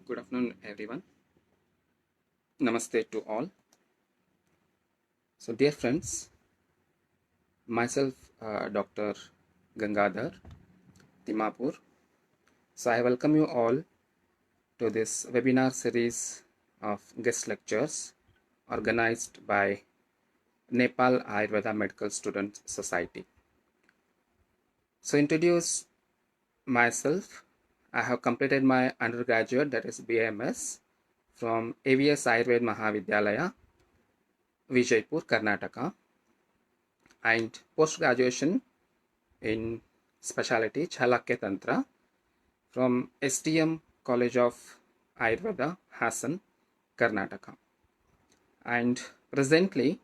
Good afternoon, everyone. Namaste to all. So, dear friends, myself, Dr. Gangadhar Timapur. So, I welcome you all to this webinar series of guest lectures organized by Nepal Ayurveda Medical Students Society. So, introduce myself. I have completed my undergraduate, that is BAMS, from AVS Ayurveda Mahavidyalaya, Vijaypur, Karnataka, and post-graduation in specialty Chalakya Tantra from STM College of Ayurveda, Hassan, Karnataka, and presently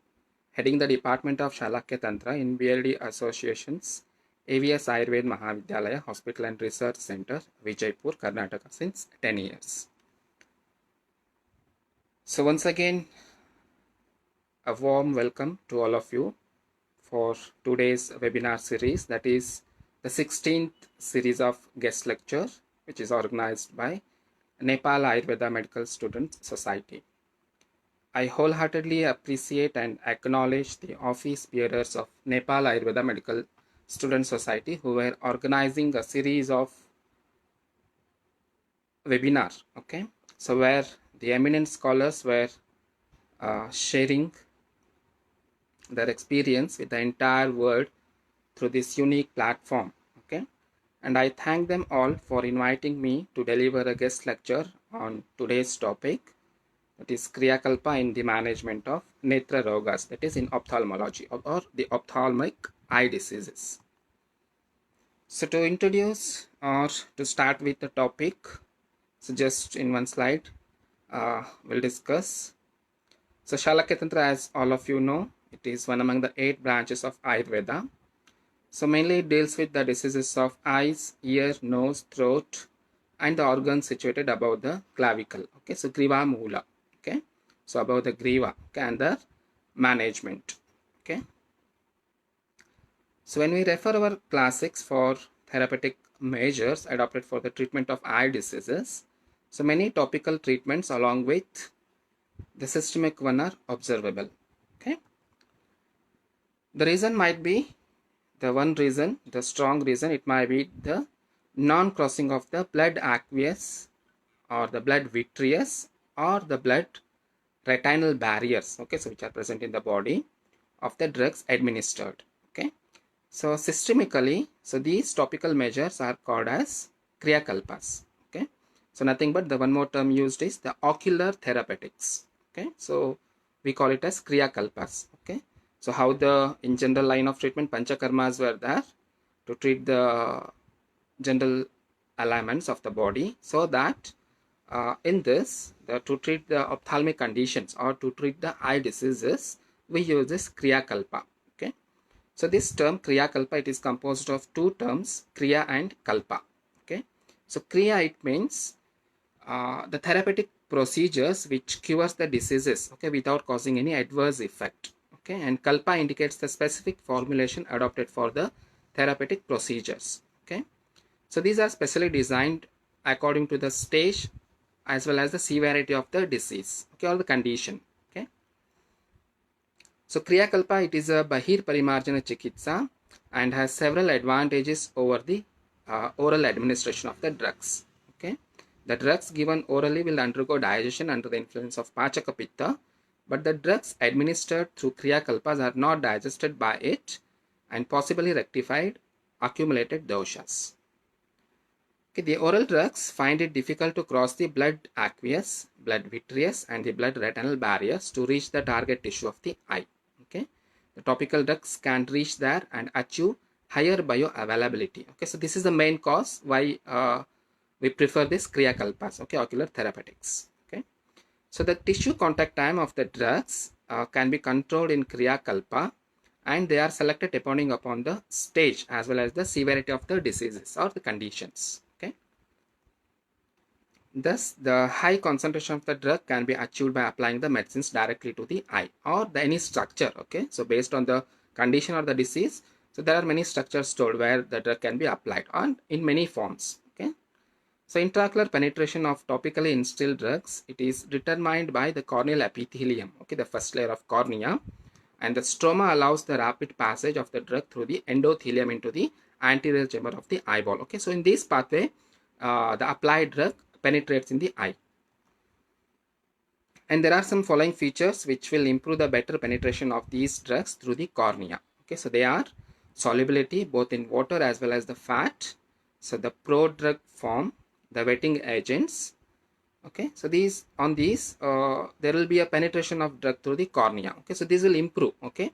heading the Department of Chalakya Tantra in BLD Association's AVS Ayurveda Mahavidyalaya Hospital and Research Center, Vijaypur, Karnataka since 10 years. So once again, a warm welcome to all of you for today's webinar series, that is the 16th series of guest lecture, which is organized by Nepal Ayurveda Medical Students Society. I wholeheartedly appreciate and acknowledge the office bearers of Nepal Ayurveda Medical Students Society who were organizing a series of webinars, okay? So where the eminent scholars were sharing their experience with the entire world through this unique platform, okay? And I thank them all for inviting me to deliver a guest lecture on today's topic, that is Kriya Kalpa in the management of Netra Rogas, that is in ophthalmology or the ophthalmic eye diseases. So to introduce or to start with the topic, so just in one slide, we'll discuss. So Chalakya Tantra, as all of you know, it is one among the 8 branches of Ayurveda. So mainly it deals with the diseases of eyes, ear, nose, throat, and the organs situated above the clavicle. Okay, so Griva Moola. Okay, so above the Griva, okay, and the management. Okay. So when we refer our classics for therapeutic measures adopted for the treatment of eye diseases, so many topical treatments along with the systemic one are observable. Okay. The reason might be the strong reason, it might be the non-crossing of the blood aqueous or the blood vitreous or the blood retinal barriers, okay, so which are present in the body of the drugs administered. Okay, so systemically, so these topical measures are called as Kriya Kalpas. Okay, so nothing but the one more term used is the ocular therapeutics. Okay, so we call it as Kriya Kalpas. Okay, so how the in general line of treatment Panchakarmas were there to treat the general alignments of the body, so that in this to treat the ophthalmic conditions or to treat the eye diseases, we use this Kriya Kalpa. Okay, so this term Kriya Kalpa, it is composed of 2 terms, Kriya and Kalpa. Okay, so Kriya, it means the therapeutic procedures which cures the diseases, okay, without causing any adverse effect. Okay, and Kalpa indicates the specific formulation adopted for the therapeutic procedures. Okay, so these are specially designed according to the stage as well as the severity of the disease, okay, or the condition. Okay, so Kriya Kalpa, it is a Bahir Parimarjana Chikitsa and has several advantages over the oral administration of the drugs. Okay, the drugs given orally will undergo digestion under the influence of Pachaka Pitta, but the drugs administered through Kriya Kalpas are not digested by it and possibly rectified accumulated doshas. Okay, the oral drugs find it difficult to cross the blood aqueous, blood vitreous, and the blood retinal barriers to reach the target tissue of the eye. Okay, the topical drugs can reach there and achieve higher bioavailability. Okay, so this is the main cause why we prefer this Kriya Kalpas, okay, ocular therapeutics. Okay, so the tissue contact time of the drugs can be controlled in Kriya Kalpa, and they are selected depending upon the stage as well as the severity of the diseases or the conditions. Okay, thus the high concentration of the drug can be achieved by applying the medicines directly to the eye or any structure. Okay, so based on the condition or the disease, so there are many structures told where the drug can be applied on in many forms. Okay, So intraocular penetration of topically instilled drugs, it is determined by the corneal epithelium, okay, the first layer of cornea, and the stroma allows the rapid passage of the drug through the endothelium into the anterior chamber of the eyeball. Okay, so in this pathway, the applied drug penetrates in the eye. And there are some following features which will improve the better penetration of these drugs through the cornea. Okay, so they are solubility both in water as well as the fat. So the prodrug form, the wetting agents. Okay, so these there will be a penetration of drug through the cornea. Okay, so these will improve. Okay,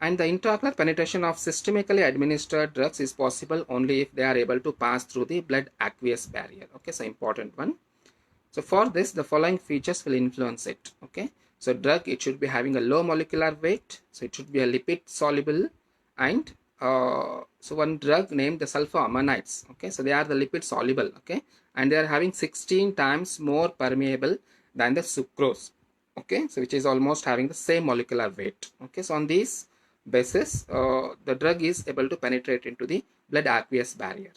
and the intraocular penetration of systemically administered drugs is possible only if they are able to pass through the blood aqueous barrier. Okay, so important one. So for this, the following features will influence it. Okay, so drug, it should be having a low molecular weight, so it should be a lipid soluble, and so one drug named the sulfoamanides. Okay, so they are the lipid soluble. Okay, and they are having 16 times more permeable than the sucrose. Okay, so which is almost having the same molecular weight. Okay, so on this basis, the drug is able to penetrate into the blood aqueous barrier.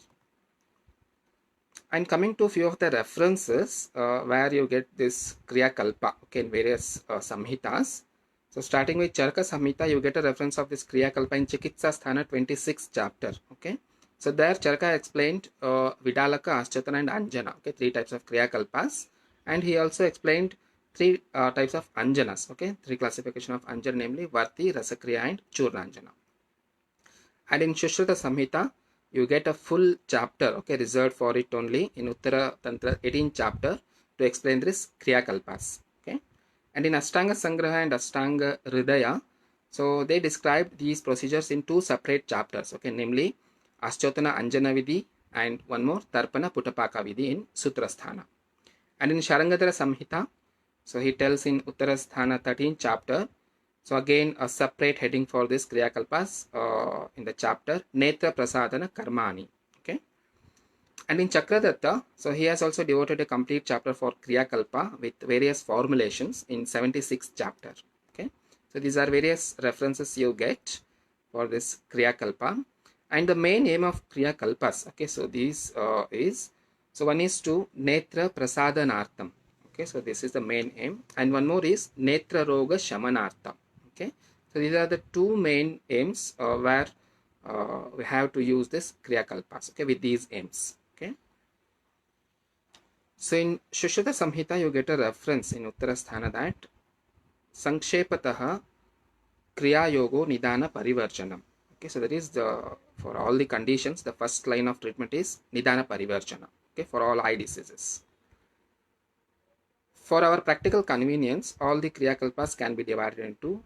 And coming to a few of the references where you get this Kriya Kalpa, okay, in various samhitas. So starting with Charaka Samhita, you get a reference of this Kriya Kalpa in Chikitsa Sthana 26th chapter. Okay, so there Charaka explained Vidalaka, Aschatana and Anjana. Okay, 3 types of Kriya Kalpas, and he also explained 3 types of Anjanas. Okay, 3 classification of Anjana, namely Varti, Rasakriya and Churnanjana. And in Shushruta Samhita, you get a full chapter, okay, reserved for it only in Uttara Tantra 18th chapter to explain this Kriya Kalpas. Okay, and in Ashtanga Sangraha and Ashtanga Hridaya, so they describe these procedures in 2 separate chapters, okay, namely Aschotana Anjana Vidhi and one more Tarpana Putapaka Vidhi in Sutrasthana. And in Sharangadhara Samhita, so he tells in Uttarasthana 13th chapter, so again a separate heading for this Kriya Kalpas in the chapter Netra Prasadana Karmani. Okay, and in Chakradatta, so he has also devoted a complete chapter for Kriya Kalpa with various formulations in 76th chapter. Okay, so these are various references you get for this Kriya Kalpa, and the main aim of Kriya Kalpas. Okay, so these is, so one is to Netra Prasadanartham. Okay, so this is the main aim, and one more is Netra Roga Shamanartham. Okay, so these are the 2 main aims where we have to use this Kriya Kalpas, okay, with these aims. Okay, so in Shushruta Samhita, you get a reference in Uttarasthana that Sankshepataha Kriya Yogo Nidana Parivarjanam. Okay, so that is for all the conditions, the first line of treatment is Nidana Parivarjana. Okay, for all eye diseases. For our practical convenience, all the Kriya Kalpas can be divided into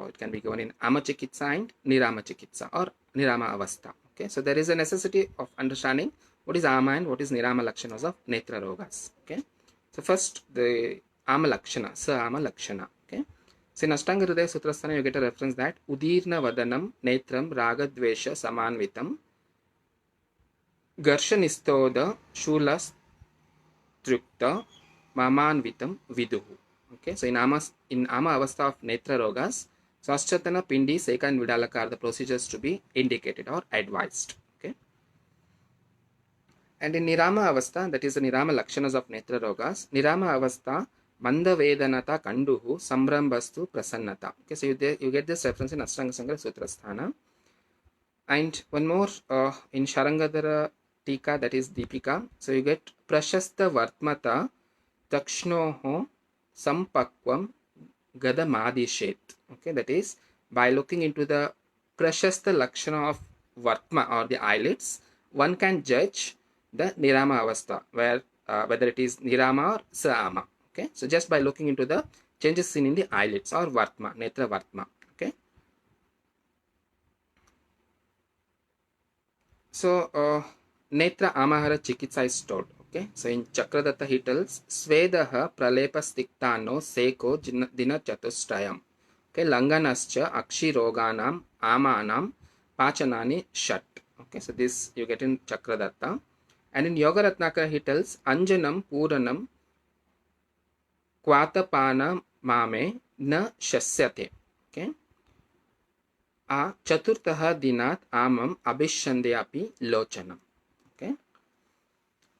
it can be given in Amachikitsa and Niramachikitsa or Nirama Avastha. Okay, so there is a necessity of understanding what is Ama and what is Nirama Lakshanas of Netra Rogas. Okay, so first the Ama Lakshana, Sa Ama Lakshana. Okay, so in Ashtanga Hridaya Sutrasthana, you get a reference that Udirna Vadanam Netram Ragadvesha Samanvitam Garshanistoda Shulas Trukta Mamanvitam Viduhu. Okay, so in Ama Avastha of Netra Rogas, so Aschatana, Pindi, Seka and Vidalaka are the procedures to be indicated or advised. Okay, and in Nirama Avastha, that is the Nirama Lakshanas of Netra Rogas, Nirama Avastha Manda Vedanata Kanduhu Samrambastu Prasannata. Okay, so you get this reference in Ashtanga Sangra Sutrasthana. And one more in Sharangadhara Tika, that is Deepika, so you get Prashasta Vartmata Takshnoho Sampakvam Gadamadishet. Okay, that is by looking into the Prashasta Lakshana of Vartma or the eyelids, one can judge the Nirama Avastha, where whether it is Nirama or Saama. Okay, so just by looking into the changes seen in the eyelids or Vartma, Netra Vartma. Okay, so Netra Amahara Chikitsa is told. Okay, so in Chakradatta he tells Svedaha Pralepa Stiktano Seko Dina Chatushtayam. Okay, Langanascha Akshi Roganam Amanam Pachanani Shat. Okay, so this you get in Chakradatta. And in Yoga Ratnakara he tells Anjanam Puranam Kwatapana Mame Na Shasyate. Okay, A Chaturtaha Dinat Amam Abhishandeapi Lochanam. Okay,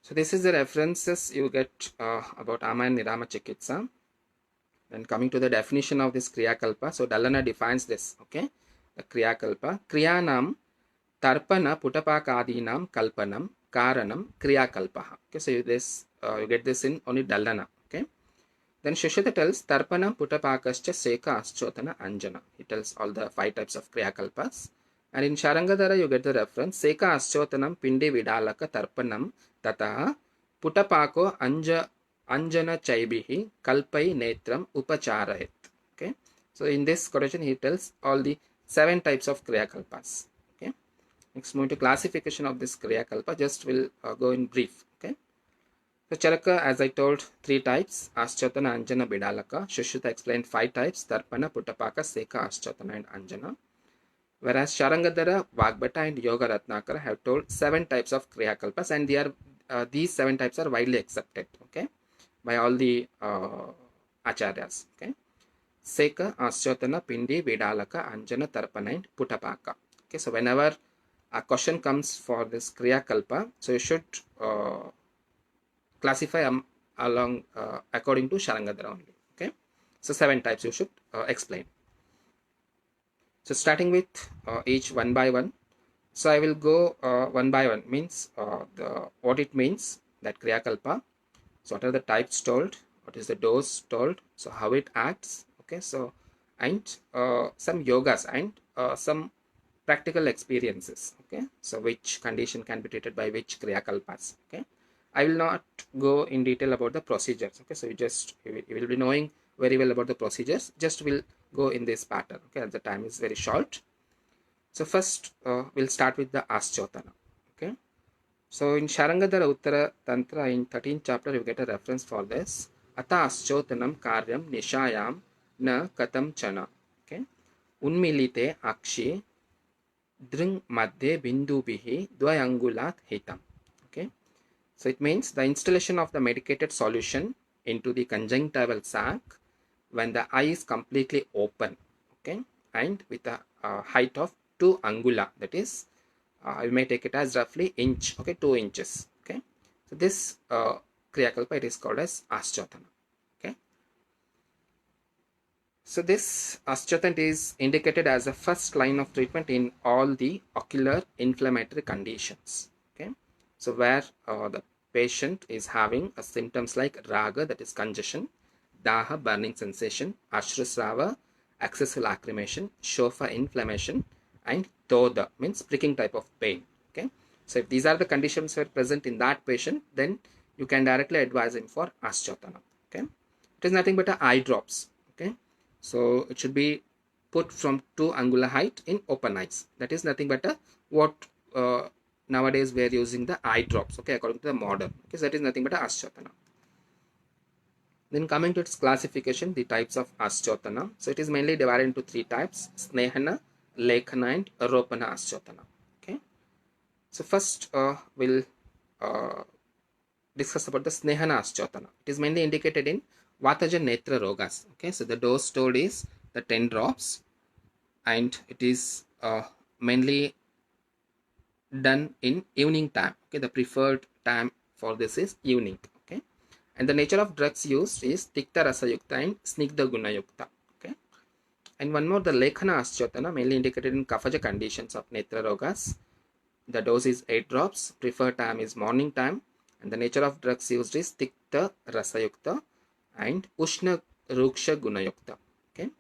So this is the references you get about Ama and Nirama Chikitsa. Then coming to the definition of this Kriya Kalpa. So Dallana defines this, okay? The Kriya Kalpa. Kriyanam Tarpana Putapakadinam Kalpanam Karanam Kriya Kalpaha. Okay, so you get this in only Dallana, okay? Then Shushita tells Tarpanam Putapakascha Seka Aschotana Anjana. He tells all the 5 types of Kriya Kalpas. And in Sharangadhara you get the reference Seka Aschotanam Pindi Vidalaka Tarpanam Tataha Putapako Anjana Chaibihi Kalpai Netram Upacharahit. Okay. So in this quotation he tells all the 7 types of Kriya Kalpas. Okay. Next moving to classification of this Kriya Kalpa, just will go in brief. Okay. So Charaka, as I told, 3 types, Aschotana, Anjana, Bidalaka. Shushruta explained 5 types, Tarpana, Putapaka, Seka, Aschotana and Anjana. Whereas Sharangadhara, Vagbata and Yoga Ratnakara have told 7 types of Kriya Kalpas, and these 7 types are widely accepted, okay, by all the Acharyas, okay. Seka, Aschotana, Pindi, Vidalaka, Anjana, Tarpana and Putapaka. Okay, so whenever a question comes for this Kriya Kalpa, so you should classify along according to Sharangadhara only, okay. So 7 types you should explain. So starting with each one by one. So I will go one by one, means what it means, that Kriya Kalpa. So what are the types told, what is the dose told, so how it acts, okay, so and some yogas and some practical experiences, okay, so which condition can be treated by which Kriya Kalpas, okay. I will not go in detail about the procedures, okay, so you will be knowing very well about the procedures, just will go in this pattern, okay, as the time is very short. So first we'll start with the Aschotana, okay. So in Sharangadhara Uttara Tantra in 13th chapter you get a reference for this. Ata Aschotanam Karyam Nishayam Na Katam Chana, okay. Unmilite Akshi Dring Madhye Bindubihi Dvayangulat Hitam, okay. So it means the installation of the medicated solution into the conjunctival sac when the eye is completely open, okay, and with a height of 2 angula, that is you may take it as roughly inch, okay, 2 inches, okay. So this Kriya Kalpa, it is called as Aschotana, okay. So this Aschotana is indicated as a first line of treatment in all the ocular inflammatory conditions, okay. So where the patient is having symptoms like raga, that is congestion, daha, burning sensation, ashrusrava, excessive lacrimation, shofa, inflammation, and toda, means pricking type of pain, okay. So if these are the conditions were present in that patient, then you can directly advise him for Aschotana, okay. It is nothing but eye drops, okay. So it should be put from 2 angular height in open eyes. That is nothing but what nowadays we are using the eye drops, okay, according to the modern, okay. So that is nothing but Aschotana. Then coming to its classification, the types of Aschotana. So it is mainly divided into 3 types: Snehana, Lekhana and Aropana Aschotana, okay. So first we'll discuss about the Snehana Aschotana. It is mainly indicated in Vataja Netra Rogas, okay. So the dose told is the 10 drops, and it is mainly done in evening time, okay. The preferred time for this is evening, okay. And the nature of drugs used is Tikta Rasayukta and Snigdha Gunayukta, okay. And one more, the Lekhana Aschotana, mainly indicated in Kafaja conditions of Netra Rogas. The dose is 8 drops, preferred time is morning time, and the nature of drugs used is Tikta Rasayukta and Ushna Ruksha Gunayukta, okay.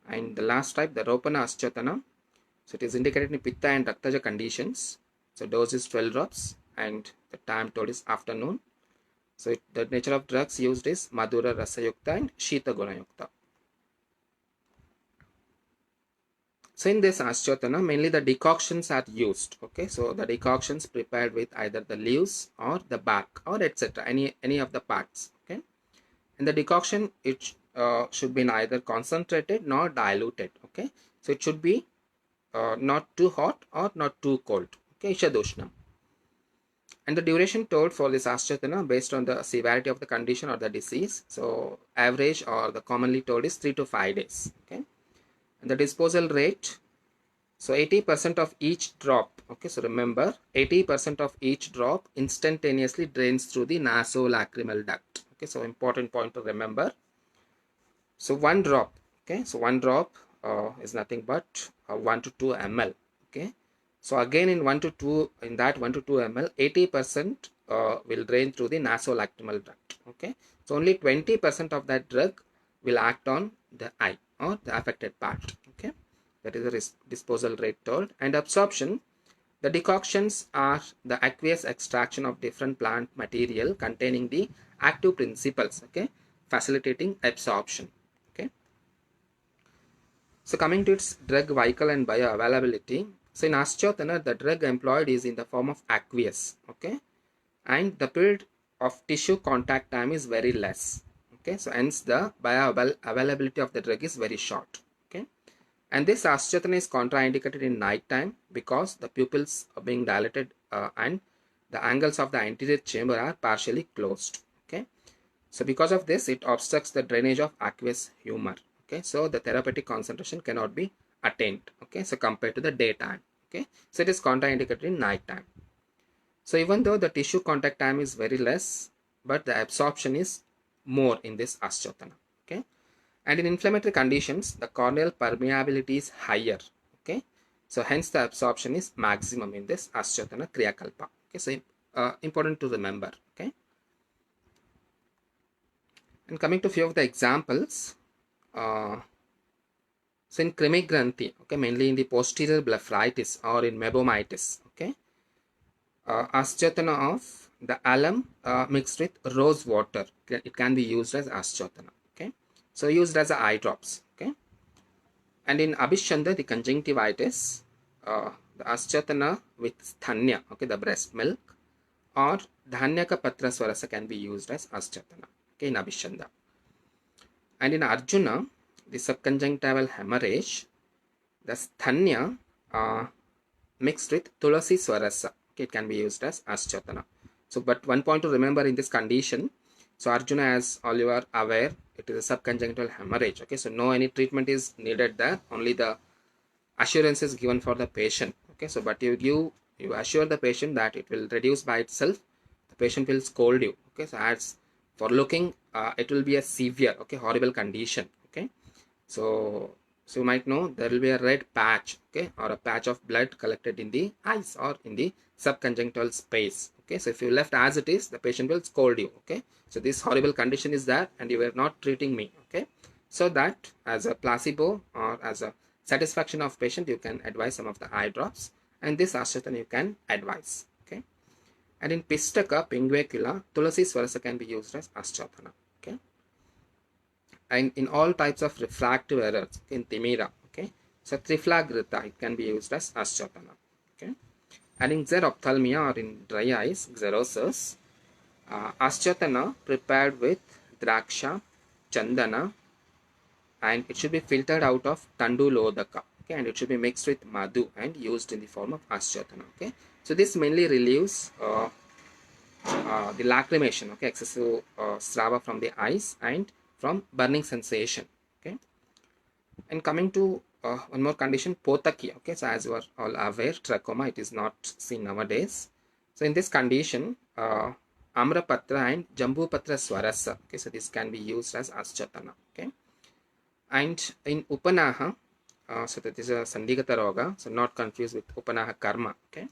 And the last type, the Ropana Aschotana, so it is indicated in Pitta and Raktaja conditions. So dose is 12 drops and the time told is afternoon. So the nature of drugs used is Madhura Rasayukta and Shita Gunayukta. So in this Aschotana, mainly the decoctions are used, okay. So the decoctions prepared with either the leaves or the bark or etc., any of the parts, okay. And the decoction, it should be neither concentrated nor diluted, okay. So it should be not too hot or not too cold, okay, Ishadoshnam. And the duration told for this Aschotana based on the severity of the condition or the disease. So average or the commonly told is 3 to 5 days, okay. And the disposal rate, So 80% of each drop, okay, so remember 80% of each drop instantaneously drains through the nasolacrimal duct. Okay, so important point to remember. So one drop, okay, so one drop is nothing but 1 to 2 ml. Okay, so again in 1 to 2, in that 1 to 2 ml, 80% will drain through the nasolacrimal duct. Okay, so only 20% of that drug will act on the eye or the affected part. Okay, that is the disposal rate told. And absorption, the decoctions are the aqueous extraction of different plant material containing the active principles, okay, facilitating absorption. Okay, so coming to its drug vehicle and bioavailability. So in osteotoner, the drug employed is in the form of aqueous, okay, and the period of tissue contact time is very less. Okay, so hence the bioavailability of the drug is very short. Okay, and this osteotomy is contraindicated in night time because the pupils are being dilated and the angles of the anterior chamber are partially closed. Okay, so because of this, it obstructs the drainage of aqueous humor. Okay, so the therapeutic concentration cannot be attained. Okay, so compared to the daytime. Okay, so it is contraindicated in night time. So even though the tissue contact time is very less, but the absorption is more in this osteotomy. Okay, and in inflammatory conditions, the corneal permeability is higher. Okay, so hence the absorption is maximum in this osteotomy kriyakalpa. Okay, so important to remember. Okay, and coming to few of the examples. So in Crimigranthi, okay, mainly in the posterior blepharitis or in mebomitis, okay, osteotomy of the alum mixed with rose water, it can be used as osteotomy. Okay, so used as a eye drops. Okay, and in Abhishanda, the conjunctivitis, the osteotomy with sthanya, okay, the breast milk, or dhanyaka patra swarasa can be used as osteotomy. Okay, in Abhishanda. And in Arjuna, the subconjunctival hemorrhage, the sthanya mixed with tulasi swarasa, okay, it can be used as osteotomy. So, but one point to remember in this condition, so Arjuna, as all you are aware, it is a subconjunctival hemorrhage. Okay, so no any treatment is needed there, only the assurance is given for the patient. Okay, so but you assure the patient that it will reduce by itself. The patient will scold you. Okay, so as for looking, it will be a severe, okay, horrible condition. Okay, so you might know there will be a red patch, okay, or a patch of blood collected in the eyes or in the subconjunctival space. Okay, so if you left as it is, the patient will scold you. Okay, so this horrible condition is there and you were not treating me. Okay, so that as a placebo or as a satisfaction of patient, you can advise some of the eye drops, and this osteotomy you can advise. Okay, and in pistaka pinguecula, tulasi swarasa can be used as osteotomy. Okay, and in all types of refractive errors, okay, in Timira, okay, so triflagrita, it can be used as osteotomy. Okay, and in xerophthalmia or in dry eyes, xerosis, osteotomy prepared with draksha, chandana, and it should be filtered out of tandu lodaka. Okay, and it should be mixed with madhu and used in the form of osteotomy. Okay, so this mainly relieves the lacrimation, okay, excessive strava from the eyes and from burning sensation. Okay, and coming to one more condition, potaki. Okay, so as you are all aware, trachoma, it is not seen nowadays. So in this condition, amrapatra and jambupatra swarasa, okay, so this can be used as osteotomy. Okay, and in upanaha, so that is a sandigata roga, so not confused with upanaha karma. Okay,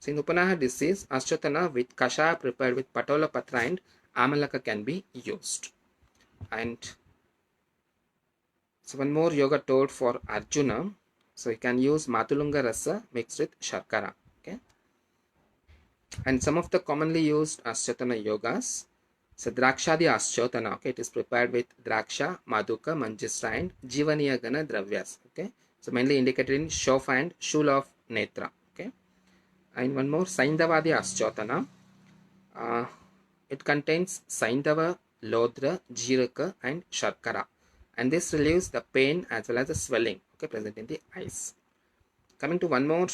so in upanaha disease, osteotomy with kashaya prepared with patola patra and amalaka can be used. And so one more yoga told for Arjuna, so you can use matulunga rasa mixed with sharkara. Okay, and some of the commonly used osteotomy yogas, so drakshadi osteotomy, okay, it is prepared with draksha, maduka, manjisra and jivaniyagana dravyas. Okay, so mainly indicated in shofa and shul of netra. Okay, and one more saindavadi osteotomy, it contains saindava, lodra, jiraka and sharkara, and this relieves the pain as well as the swelling, okay, present in the eyes. Coming to one more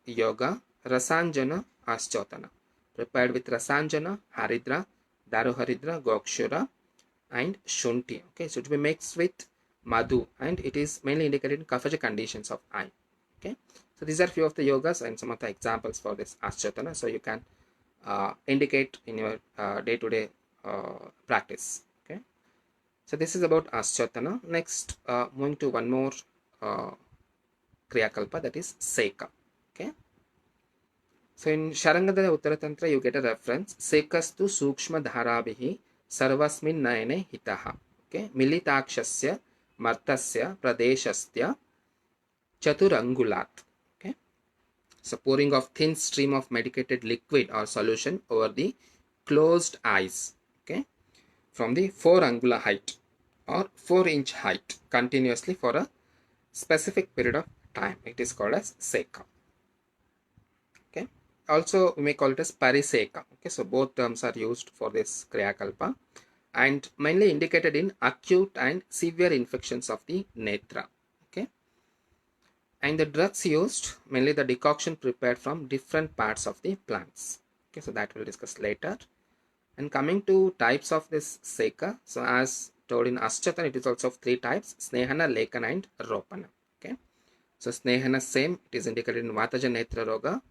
yoga, rasanjana osteotomy, prepared with rasanjana, haridra, daruharidra, gokshura and shunti. Okay, so it will be mixed with madhu and it is mainly indicated in kaphaja conditions of eye. Okay, so these are few of the yogas and some of the examples for this Aschatana. So you can indicate in your day-to-day practice. Okay, so this is about Aschatana. Next, moving to one more Kriyakalpa, that is Seka. Okay, so in Sharangadaya Uttaratantra, you get a reference. Sekastu Sukshma Dharabihi Sarvasmin Nayane Hitaha. Okay, Militakshasya Martasya Pradeshastya Chaturangulat. Okay, so pouring of thin stream of medicated liquid or solution over the closed eyes. Okay, from the 4 angular height or 4-inch height continuously for a specific period of time. It is called as Seka. Okay, also we may call it as Pariseka. Okay, so both terms are used for this Kriyakalpa and mainly indicated in acute and severe infections of the netra. Okay, and the drugs used, mainly the decoction prepared from different parts of the plants. Okay, so that we'll discuss later. And coming to types of this Seka, so as told in Aschatana, it is also of 3 types: Snehana, Lekana and Ropana. Okay, so Snehana same, it is indicated in Vataja Netra Roga,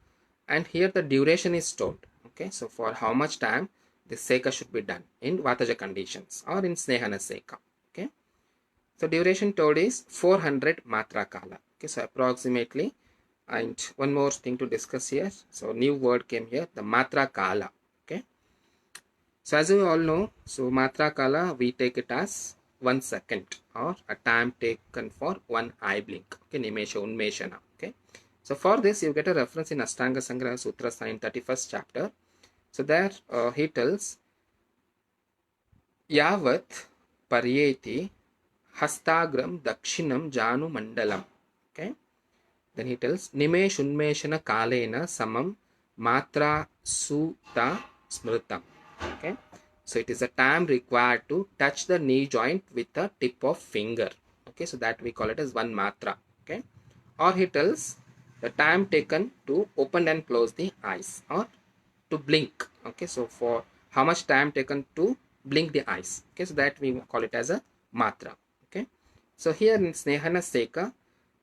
and here the duration is told. Okay, so for how much time this Seka should be done in Vataja conditions or in Snehana Seka. Okay, so duration told is 400 Matra Kala. Okay, so approximately, and one more thing to discuss here. So new word came here, the Matra Kala. Okay, so as you all know, so Matra Kala, we take it as 1 second or a time taken for one eye blink. Okay, Nimesha Unmeshana. Okay, so for this you get a reference in Ashtanga Sangraha Sutra in 31st chapter. So there he tells Yavat Paryeti Hastagram Dakshinam Janu Mandalam. Okay, then he tells Nimesh Unmeshana Kalena Samam Matra Suta Smritam. Okay, so it is a time required to touch the knee joint with the tip of finger. Okay, so that we call it as 1 Matra. Okay, or he tells the time taken to open and close the eyes or to blink. Okay, so for how much time taken to blink the eyes. Okay, so that we call it as a Matra. Okay, so here in Snehana Seka,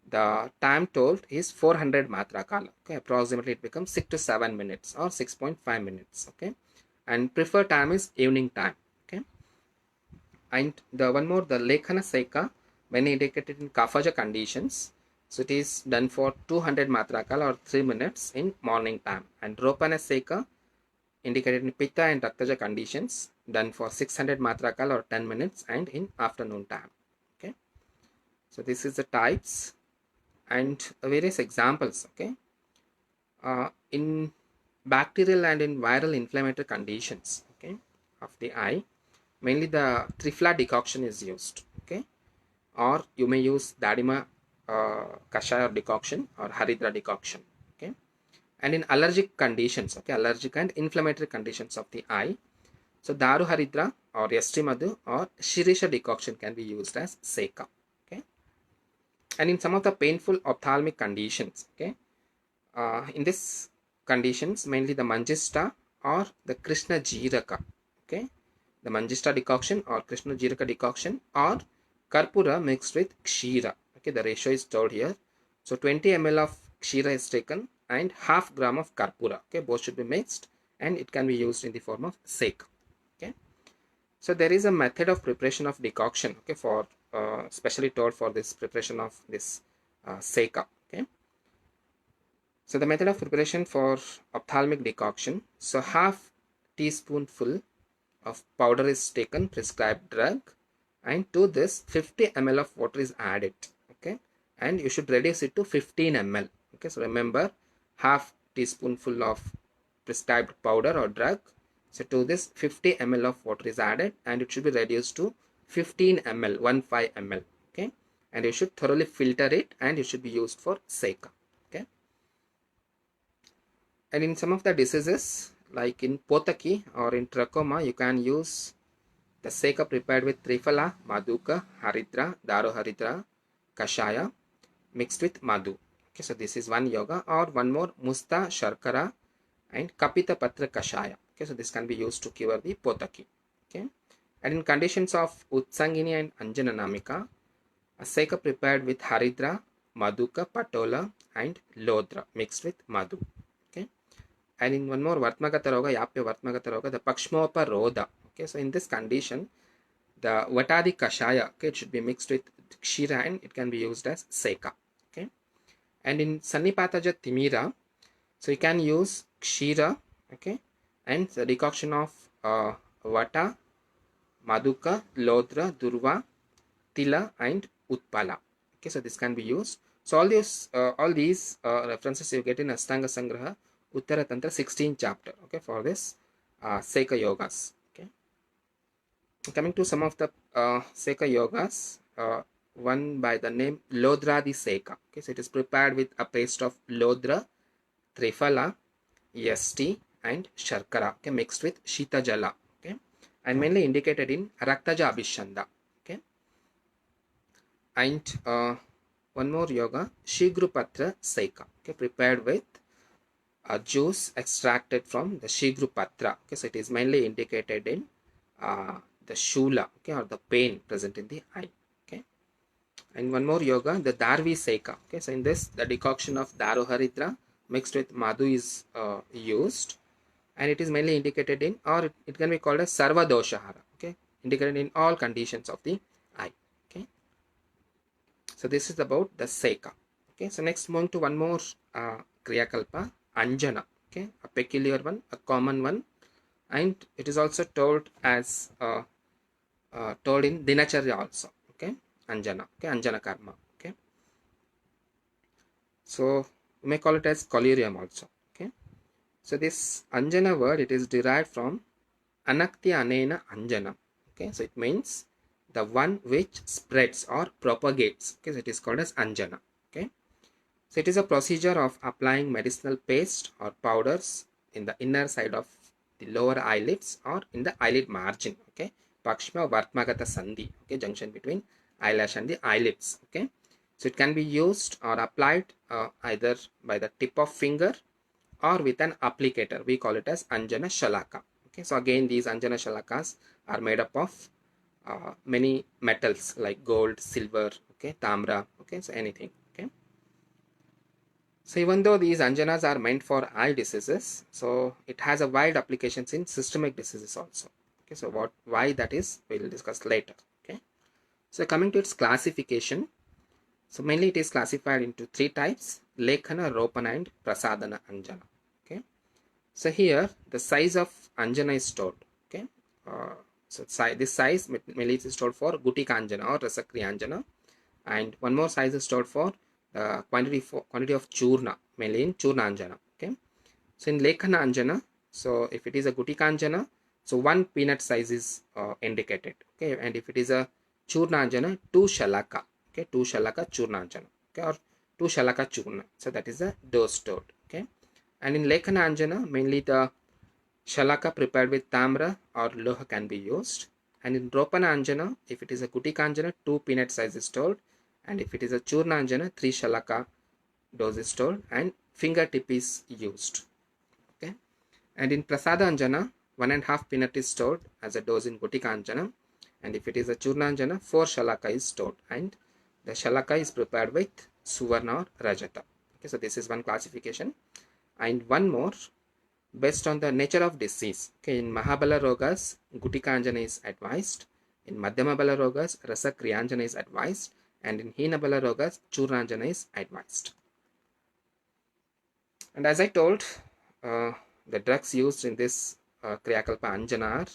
the time told is 400 Matra Kala. Okay, approximately it becomes 6 to 7 minutes or 6.5 minutes. Okay, and preferred time is evening time. Okay, and the one more, the Lekhana Seka, when indicated in Kafaja conditions, so it is done for 200 Matra Kala or 3 minutes in morning time, and Ropana Seka indicated in Pitta and Raktaja conditions, done for 600 Matra Kala or 10 minutes and in afternoon time. Okay, so this is the types and various examples. Okay, in bacterial and in viral inflammatory conditions, okay, of the eye, mainly the Triphala decoction is used. Okay, or you may use Dadima Kashaya decoction or Haridra decoction. Okay, and in allergic conditions, okay, allergic and inflammatory conditions of the eye, so Daru Haridra or Yasti Madhu or Shirisha decoction can be used as Seka. Okay, and in some of the painful ophthalmic conditions, okay, in this conditions, mainly the Manjista or the Krishna Jiraka. Okay, the Manjista decoction or Krishna Jiraka decoction or Karpura mixed with Kshira. Okay, the ratio is told here. So 20 ml of Kshira is taken and half gram of Karpura. Okay, both should be mixed and it can be used in the form of Seka. Okay, so there is a method of preparation of decoction. Okay, for specially told for this preparation of this Seka. Okay, so the method of preparation for ophthalmic decoction. So half teaspoonful of powder is taken, prescribed drug, and to this 50 ml of water is added. Okay, and you should reduce it to 15 ml. Okay, so remember, half teaspoonful of prescribed powder or drug. So to this 50 ml of water is added and it should be reduced to 15 ml, 15 ml. Okay, and you should thoroughly filter it and it should be used for Seka. Okay, and in some of the diseases like in Potaki or in trachoma, you can use the Seka prepared with Triphala, Maduka, Haridra, Daru Haridra, Kashaya mixed with Madhu. Okay, so this is one yoga, or one more Musta, Sharkara and Kapita Patra Kashaya. Okay, so this can be used to cure the Potaki. Okay, and in conditions of Utsangini and Anjananamika, a Seka prepared with Haridra, Maduka, Patola and Lodra mixed with Madhu. Okay. And in one more Vartmagata Roga, Yapya Vartmagata Roga, the Pakshmopa Roda. Okay. So in this condition, the Vatadi Kashaya, okay, it should be mixed with Kshira and it can be used as Seka. Okay. And in Sannipataja Timira, so you can use Kshira, okay, and the decoction of Vata, Maduka, Lodra, Durva, Tila and Utpala. Okay, so this can be used. So all these references you get in Astanga Sangraha, Uttara Tantra 16th chapter. Okay, for this Seka Yogas. Okay, coming to some of the Seka Yogas, one by the name Lodradi Seka. Okay, so it is prepared with a paste of Lodra, Trifala, Yasti and Sharkara, okay, mixed with Shita Jala, okay, and mainly indicated in Raktaja Abhishanda, okay. And one more yoga, Shigrupatra Seka, okay, prepared with a juice extracted from the Shigrupatra, okay, so it is mainly indicated in the Shula, okay, or the pain present in the eye, okay. And one more yoga, the Darvi Seka, okay, so in this the decoction of Daruharidra mixed with Madhu is used, and it is mainly indicated in, or it can be called as Sarva Doshahara, okay, indicated in all conditions of the eye, okay. So this is about the Seka, okay. So next moving to one more Kriyakalpa, Anjana, okay, a peculiar one, a common one, and it is also told as told in Dinacharya also, okay, Anjana, okay, Anjana Karma, okay. So we may call it as collyrium also, okay. So this Anjana word, it is derived from Anaktya Anena Anjana, okay, so it means the one which spreads or propagates, okay, so it is called as Anjana, okay. So it is a procedure of applying medicinal paste or powders in the inner side of the lower eyelids or in the eyelid margin, okay, Pakshma Vartmagata Sandhi, okay, junction between eyelash and the eyelids, okay. So it can be used or applied either by the tip of finger or with an applicator. We call it as Anjana Shalaka. Okay, so again these Anjana Shalakas are made up of many metals like gold, silver, okay, tamra, okay, so anything, okay. So even though these Anjanas are meant for eye diseases, so it has a wide applications in systemic diseases also. Okay, so why that is, we will discuss later. Okay, so coming to its classification, so mainly it is classified into three types: Lekhana, Ropana and Prasadana Anjana. Okay, so here the size of Anjana is stored. Okay, so this size mainly is stored for Gutika Anjana or Rasakri Anjana, and one more size is stored for the quantity of Churna, mainly in Churna Anjana. Okay, so in Lekhana Anjana, so if it is a Gutika Anjana, so one peanut size is indicated. Okay, and if it is a Churna Anjana, 2 Shalaka. Okay, 2 Shalaka Churna Anjana. Okay, or 2 Shalaka Churna. So that is the dose stored. Okay, and in Lekhana Anjana, mainly the Shalaka prepared with Tamra or Loha can be used. And in Ropana Anjana, if it is a Gutika Anjana, 2 peanut size is stored. And if it is a Churna Anjana, 3 Shalaka dose is stored and fingertip is used. Okay, and in Prasada Anjana, 1.5 peanut is stored as a dose in Gutika Anjana, and if it is a Churna Anjana, 4 Shalaka is stored, and the Shalaka is prepared with Suvarna or Rajata. Okay, so this is one classification. And one more, based on the nature of disease. Okay, in Mahabala Rogas, Gutika Anjana is advised. In Madhyama Bala Rogas, Rasa Kriyanjana is advised. And in Hina Bala Rogas, Churna Anjana is advised. And as I told, the drugs used in this Kriyakalpa Anjana are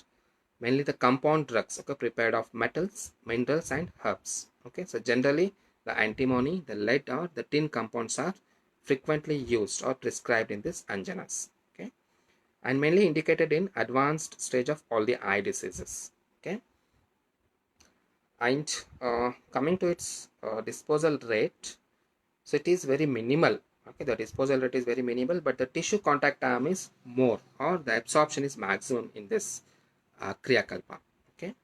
mainly the compound drugs, okay, prepared of metals, minerals and herbs. Okay, so generally the antimony, the lead or the tin compounds are frequently used or prescribed in this Anjanas. Okay, and mainly indicated in advanced stage of all the eye diseases. Okay, and coming to its disposal rate, so it is very minimal. Okay, the disposal rate is very minimal, but the tissue contact time is more, or the absorption is maximum in this Kriyakalpa. Okay,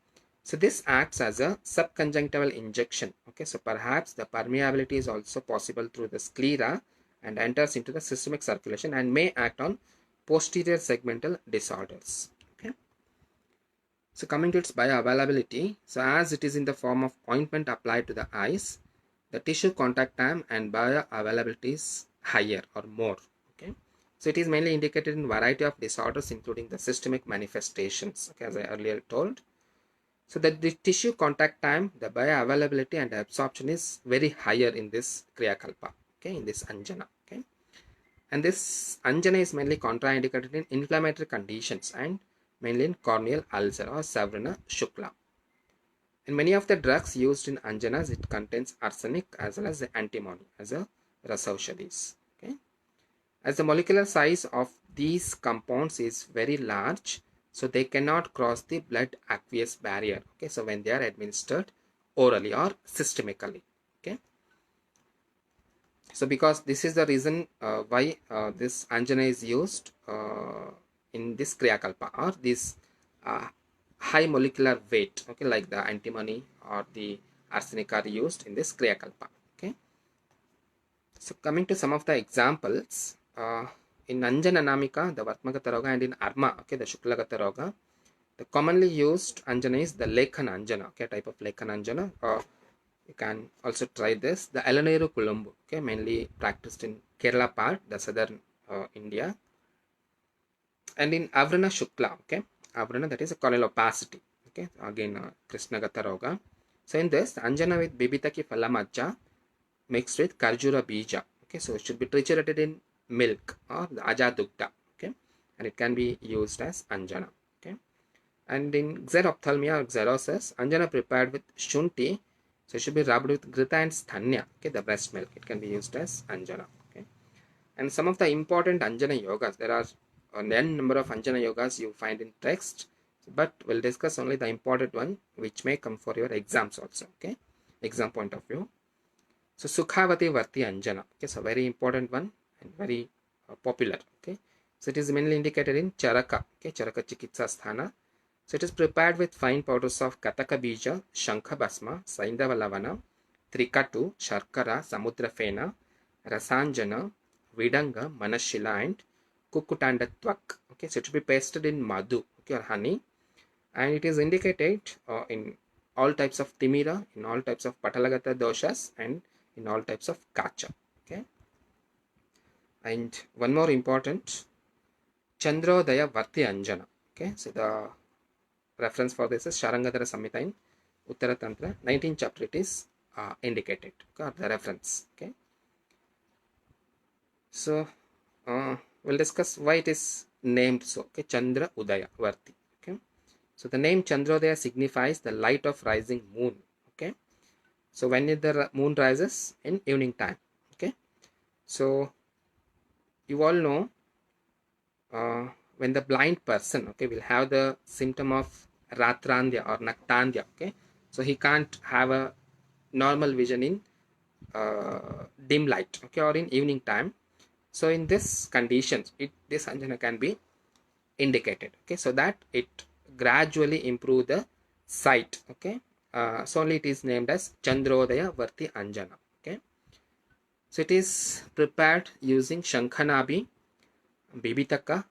so this acts as a subconjunctival injection. Okay, so perhaps the permeability is also possible through the sclera and enters into the systemic circulation and may act on posterior segmental disorders. Okay, so coming to its bioavailability, so as it is in the form of ointment applied to the eyes, the tissue contact time and bioavailability is higher or more. Okay, so it is mainly indicated in variety of disorders, including the systemic manifestations. Okay, as I earlier told. So that the tissue contact time, the bioavailability and absorption is very higher in this Kriyakalpa. Okay, in this Anjana. Okay, and this Anjana is mainly contraindicated in inflammatory conditions and mainly in corneal ulcer or Savrana Shukla. In many of the drugs used in Anjanas, it contains arsenic as well as the antimony as a rasaushadis. Okay, as the molecular size of these compounds is very large, so they cannot cross the blood aqueous barrier. Okay, so when they are administered orally or systemically. Okay, so because this is the reason why this Anjana is used in this Kriyakalpa, or this uh, high molecular weight, okay, like the antimony or the arsenic are used in this Kriyakalpa. Okay, so coming to some of the examples, in Anjana Namika, the Vatmagata Roga, and in Arma, okay, the Shuklagata Roga, the commonly used Anjana is the Lekhan Anjana, okay, type of Lekhan Anjana. You can also try this, the Elaniru Kulumbu, okay, mainly practiced in Kerala part, the southern India. And in Avrana Shukla, okay, Avrana, that is a corneal opacity, okay, again Krishna Gata Roga. So in this, Anjana with Bibitaki Falamacha mixed with Karjura Bija, okay, so it should be triturated in milk or the Aja Dugda, okay, and it can be used as Anjana, okay. And in xerophthalmia or xerosis, Anjana prepared with Shunti, so it should be rubbed with Grita and Sthanya, okay, the breast milk, it can be used as Anjana, okay. And some of the important Anjana yogas, there are an n number of Anjana yogas you find in text, but we'll discuss only the important one which may come for your exams also, okay, exam point of view. So Sukhavati Varti Anjana, okay, so very important one and very popular, okay. So it is mainly indicated in Charaka, okay, Charaka Chikitsa Sthana. So it is prepared with fine powders of Kataka Bija, Shankha Basma, Saindava Lavana, Trikatu, Sharkara, Samudra Fena, Rasanjana, Vidanga, Manashila, and Kukutandatvak. Okay, so it should be pasted in Madhu, okay, or honey, and it is indicated in all types of Timira, in all types of Patalagata doshas, and in all types of Kacha. Okay, and one more important, Chandrodaya Varti Anjana. Okay, so the reference for this is Sharangadhara Samhita in Uttara Tantra, 19th chapter it is indicated, okay, or the reference. Okay, so we'll discuss why it is named so. Okay, Chandra Udaya Varti. Okay, so the name Chandrodaya signifies the light of rising moon. Okay, so when the moon rises in evening time. Okay, so you all know when the blind person, okay, will have the symptom of Ratrandya or Naktandya. Okay, so he can't have a normal vision in dim light, okay, or in evening time. So in this conditions, this Anjana can be indicated, okay, so that it gradually improve the sight. Okay, so only it is named as Chandrodaya Varti Anjana. Okay, so it is prepared using Shankhanabi, Bibitaka,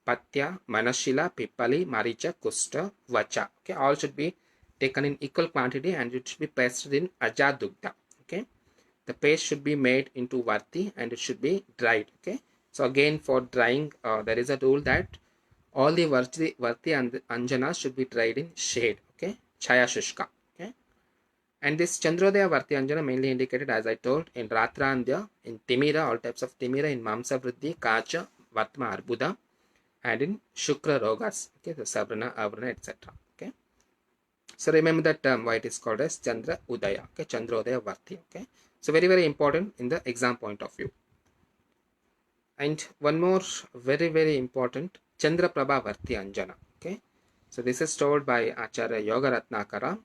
Patya, Manashila, Pipali, Maricha, Kusta, Vacha. Okay, all should be taken in equal quantity and it should be pasted in Ajadugda. Okay, the paste should be made into Varti and it should be dried. Okay, so again for drying, there is a rule that all the Varti and Anjana should be dried in shade. Okay, Chaya Shushka. Okay, and this Chandrodaya Varti Anjana mainly indicated, as I told, in Ratrandya, in Timira, all types of Timira, in Mamsa Vriddhi, Kacha, Vatma Arbuda, and in Shukra Rogas, okay, the Sabrana, Avrana, etc. Okay, so remember that term why it is called as Chandra Udaya, okay, Chandrodaya Varti. Okay, so very, very important in the exam point of view. And one more very, very important, Chandra Prabha Varti Anjana. Okay, so this is told by Acharya Yoga Ratnakara,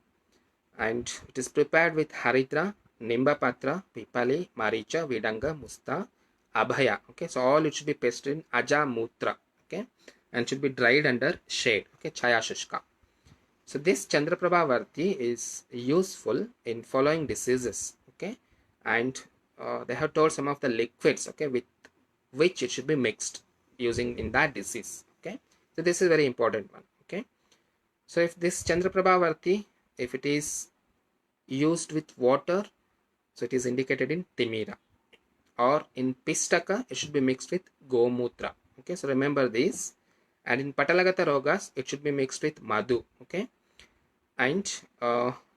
and it is prepared with Haridra, Nimbapatra, Pipali, Maricha, Vidanga, Musta, Abhaya. Okay, so all it should be pasted in Aja Mutra. Okay, and should be dried under shade. Okay, Chaya Shushka. So this Chandraprabha Varti is useful in following diseases. Okay, and they have told some of the liquids, okay, with which it should be mixed using in that disease. Okay, so this is a very important one. Okay, so if this Chandraprabha Varti, if it is used with water So it is indicated in Timira. Or in Pistaka, it should be mixed with Gomutra. Okay, so remember this. And in Patalagata Rogas, it should be mixed with Madhu. Okay, and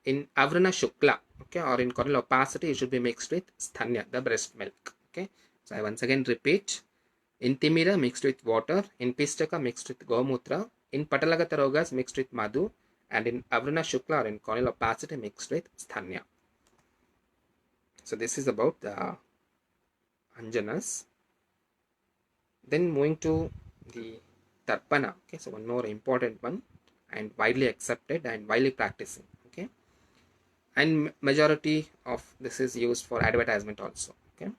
in Avrana Shukla, okay, or in corneal opacity, it should be mixed with Sthanya, the breast milk. Okay, so I once again repeat. In Timira, mixed with water. In Pistaka, mixed with Gomutra. In Patalagata Rogas, mixed with Madhu. And in Avrana Shukla, or in corneal opacity, mixed with Sthanya. So this is about the Anjanas. Then moving to the Tarpana. Okay, so one more important one and widely accepted and widely practicing. Okay, and majority of this is used for advertisement also. Okay,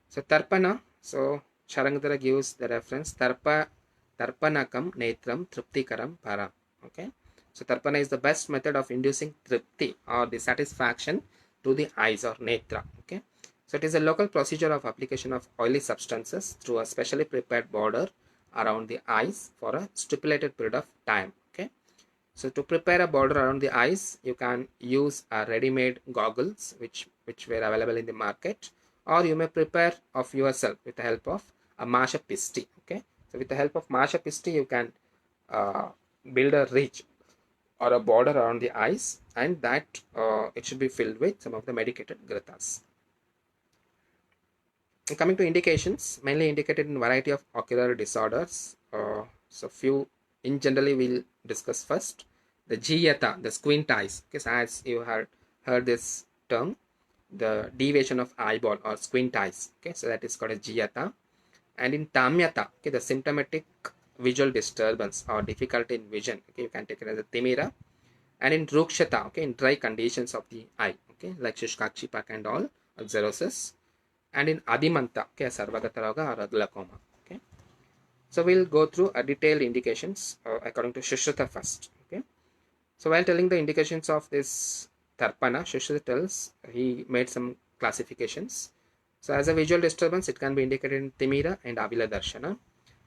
so Tarpana. So Sharangadhara gives the reference Tarpanakam Netram Triptikaram Param. Okay, so Tarpana is the best method of inducing Tripti or the satisfaction to the eyes or Netra. Okay, so it is a local procedure of application of oily substances through a specially prepared border around the eyes for a stipulated period of time. Okay, so to prepare a border around the eyes, you can use a ready-made goggles which were available in the market, or you may prepare of yourself with the help of a Masha Pisti. Okay, so with the help of Masha Pisti, you can build a ridge or a border around the eyes, and that it should be filled with some of the medicated gritas. And coming to indications, mainly indicated in variety of ocular disorders. So few in generally we'll discuss first. The Jiyata, the squint eyes, because as you heard this term, the deviation of eyeball or squint eyes. Okay, so that is called a Jiyata. And in Tamyata, okay, the symptomatic visual disturbance or difficulty in vision. Okay, you can take it as a Timira. And in Rukshata, okay, in dry conditions of the eye, okay, like Shishkakshipaka and all, or xerosis. And in Adimanta, okay, Sarvagataroga or glaucoma. Okay, so we'll go through a detailed indications according to Shushrata first. Okay, so while telling the indications of this Tarpana, Shushrata tells he made some classifications. So as a visual disturbance, it can be indicated in Timira and Avila Darshana,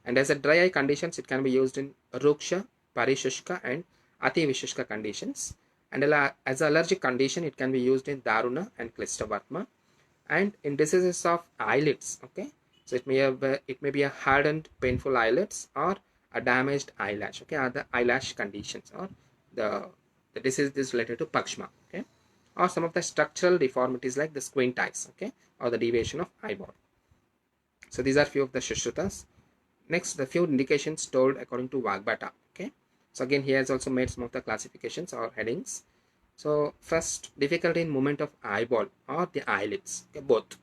and as a dry eye conditions, it can be used in Ruksha, Parishushka, and Ati Vishushka conditions. And as an allergic condition, it can be used in Daruna and Klistavarma. And in diseases of eyelids, okay, so it may be a hardened painful eyelids or a damaged eyelash, okay, or the eyelash conditions, or the disease is related to Pakshma, okay, or some of the structural deformities like the squint eyes, okay, or the deviation of eyeball. So these are few of the Shushrutas. Next, the few indications told according to Vagbata. Okay, so again he has also made some of the classifications or headings. So first, difficulty in movement of eyeball or the eyelids, okay, both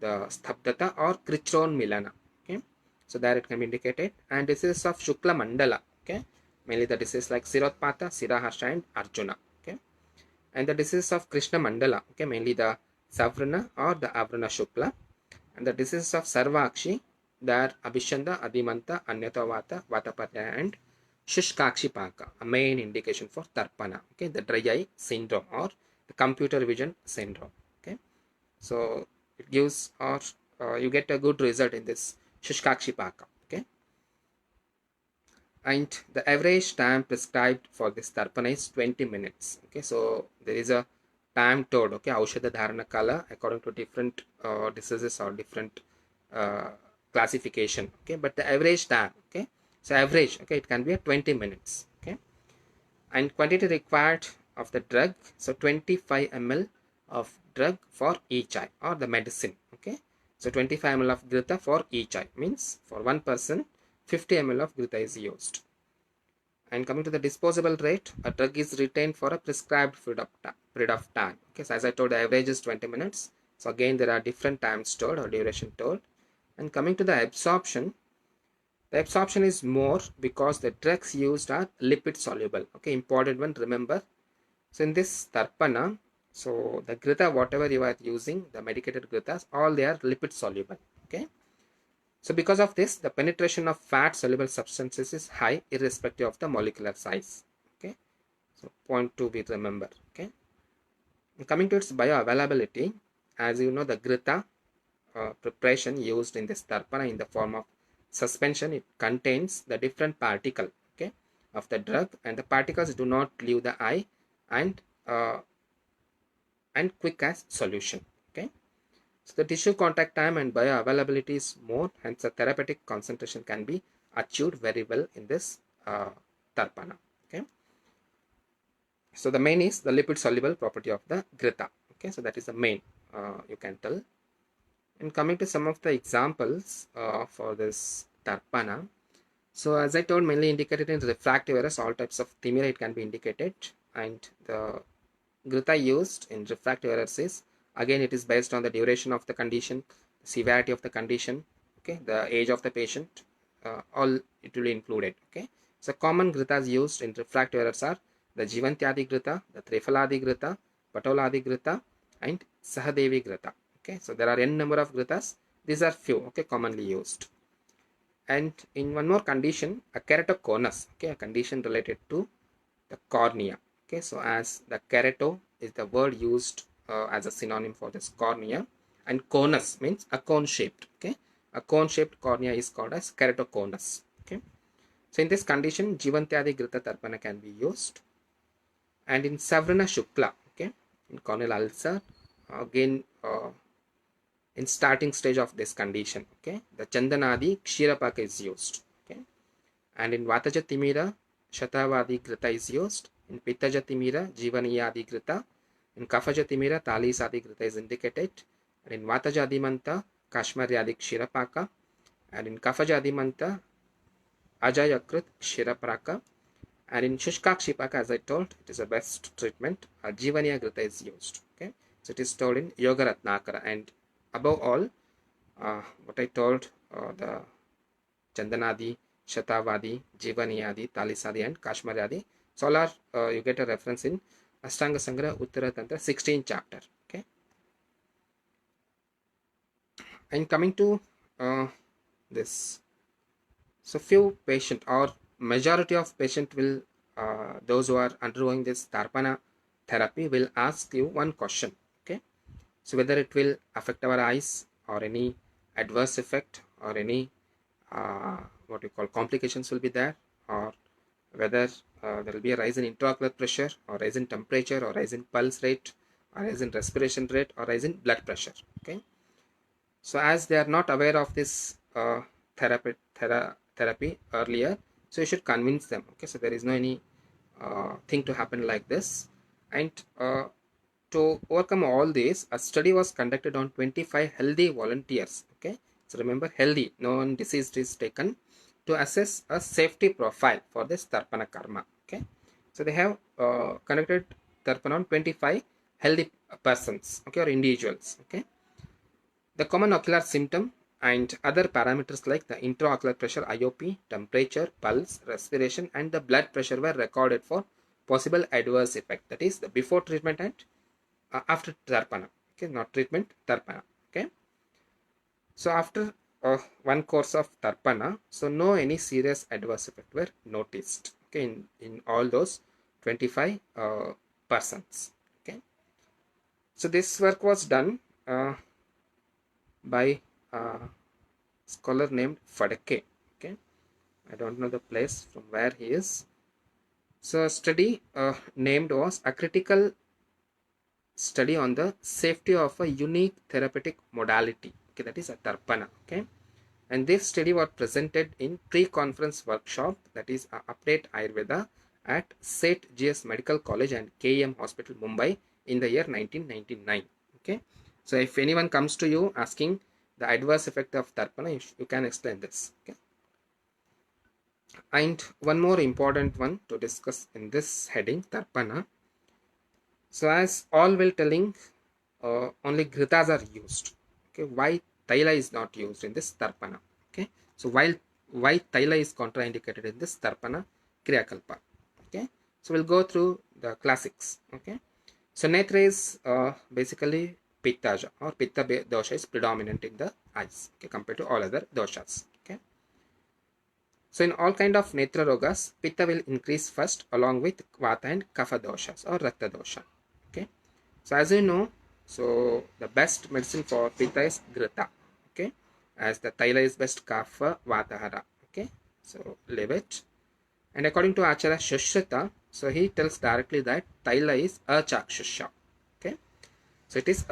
the Stabdata or Krichron Milana. Okay, so there it can be indicated. And diseases of Shukla Mandala, okay, mainly the disease like Sirotpata, Siraharsha, and Arjuna. Okay, and the diseases of Krishna Mandala, okay, mainly the Savrana or the Avrana Shukla, and the diseases of Sarvakshi, there Abhishanda, Adimanta, Anyatavata, Vataparya, and Shushkakshipaka, a main indication for Tarpana, okay, the dry eye syndrome or the computer vision syndrome. Okay, so it gives or you get a good result in this Shushkakshipaka. Okay, and the average time prescribed for this Tarpana is 20 minutes. Okay, so there is a time told, okay, Aushadha Dharana Kala according to different diseases or different classification. Okay, but the average time, okay, so average, okay, it can be a 20 minutes. Okay, and quantity required of the drug, so 25 ml of drug for each eye or the medicine. Okay, so 25 ml of Grita for each eye means for one person 50 ml of Grita is used. And coming to the disposable rate, a drug is retained for a prescribed period of time. Okay, so as I told, the average is 20 minutes. So again, there are different times told or duration told. And coming to the absorption is more because the drugs used are lipid soluble. Okay, important one, remember. So in this Tarpana, so the Grita, whatever you are using, the medicated Gritas, all they are lipid soluble. Okay. So because of this, the penetration of fat soluble substances is high irrespective of the molecular size. Okay, so point to be remembered. Okay, and coming to its bioavailability, as you know, the Grita preparation used in this Tarpana in the form of suspension, it contains the different particle, okay, of the drug, and the particles do not leave the eye and quick as solution. So the tissue contact time and bioavailability is more, hence the therapeutic concentration can be achieved very well in this Tarpana. Okay. So the main is the lipid soluble property of the Grita. Okay, so that is the main you can tell. And coming to some of the examples for this Tarpana. So as I told, mainly indicated in refractive errors, all types of thymia it can be indicated, and the Grita used in refractive errors is, again, it is based on the duration of the condition, severity of the condition, okay, the age of the patient, all it will be included. Okay, so common Gritas used in refractive errors are the Jivantyadi Grita, the Trifaladi Grita, Patoladi Grita, and Sahadevi Grita. Okay, so there are n number of Gritas. These are few, okay, commonly used. And in one more condition, a keratoconus, okay, a condition related to the cornea. Okay, so as the kerato is the word used as a synonym for this cornea, and conus means a cone shaped. Okay, a cone shaped cornea is called as keratoconus. Okay, so in this condition, Jivantyadi Grita Tarpana can be used. And in Savrana Shukla, okay, in corneal ulcer, again in starting stage of this condition, okay, the Chandanadi Kshirapaka is used. Okay, and in Vataja Timira, Shatavadi Grita is used. In Pittaja Timira, Jivaniyadi Grita. In Kafaja Timira, Talisadi Grita is indicated. And in Vataja Adimanta, Kashmaryadi Kshirapaka. And in Kafaja Adimanta, Ajayakrit Kshirapaka. And in Shushkakshipaka, as I told, it is the best treatment. Jivaniya Grita is used. Okay, so it is told in Yoga Ratnakara. And above all, what I told, the Chandanadi, Shatavadi, Jivaniyadi, Talisadi, and Kashmaryadi. So all are you get a reference in Ashtanga Sangra Uttara Tantra 16th chapter. Okay. And coming to this, so few patient or majority of patient will those who are undergoing this Tarpana therapy will ask you one question. Okay. So whether it will affect our eyes or any adverse effect or any what we call complications will be there, or whether there will be a rise in intraocular pressure or rise in temperature or rise in pulse rate or rise in respiration rate or rise in blood pressure. Okay, so as they are not aware of this therapy earlier, so you should convince them. Okay, so there is no any thing to happen like this. And to overcome all this, a study was conducted on 25 healthy volunteers. Okay, so remember, healthy, no one diseased is taken, to assess a safety profile for this Tarpana karma. Okay, so they have conducted Tarpana on 25 healthy persons, okay, or individuals. Okay, the common ocular symptom and other parameters like the intraocular pressure, IOP, temperature, pulse, respiration, and the blood pressure were recorded for possible adverse effect. That is the before treatment and after Tarpana. Okay, not treatment, Tarpana. Okay, so after one course of Tarpana, so no any serious adverse effect were noticed. Okay, in all those 25 persons. Okay, so this work was done by a scholar named Fadke. Okay, I don't know the place from where he is. So a study named was a critical study on the safety of a unique therapeutic modality. Okay, that is a Tarpana. Okay, and this study was presented in pre-conference workshop, that is Update Ayurveda, at SET GS Medical College and KEM Hospital, Mumbai, in the year 1999. Okay, so if anyone comes to you asking the adverse effect of Tarpana, you can explain this. Okay, and one more important one to discuss in this heading, Tarpana. So as all will telling, only Gritas are used. Okay, why Taila is not used in this Tarpana? Okay, so why Taila is contraindicated in this Tarpana Kriyakalpa? Okay, so we'll go through the classics. Okay, so Netra is basically Pittaja, or Pitta dosha is predominant in the eyes, okay, compared to all other doshas. Okay, so in all kind of Netra rogas, Pitta will increase first along with Vata and Kapha doshas or Rakta dosha. Okay, so as you know, so the best medicine for Pitta is Grita. Okay, as the Taila is best Kapha Vatahara. Okay, so leave it. And according to Acharya Shushrita, so he tells directly that Taila is Achakshusha. Okay, so it is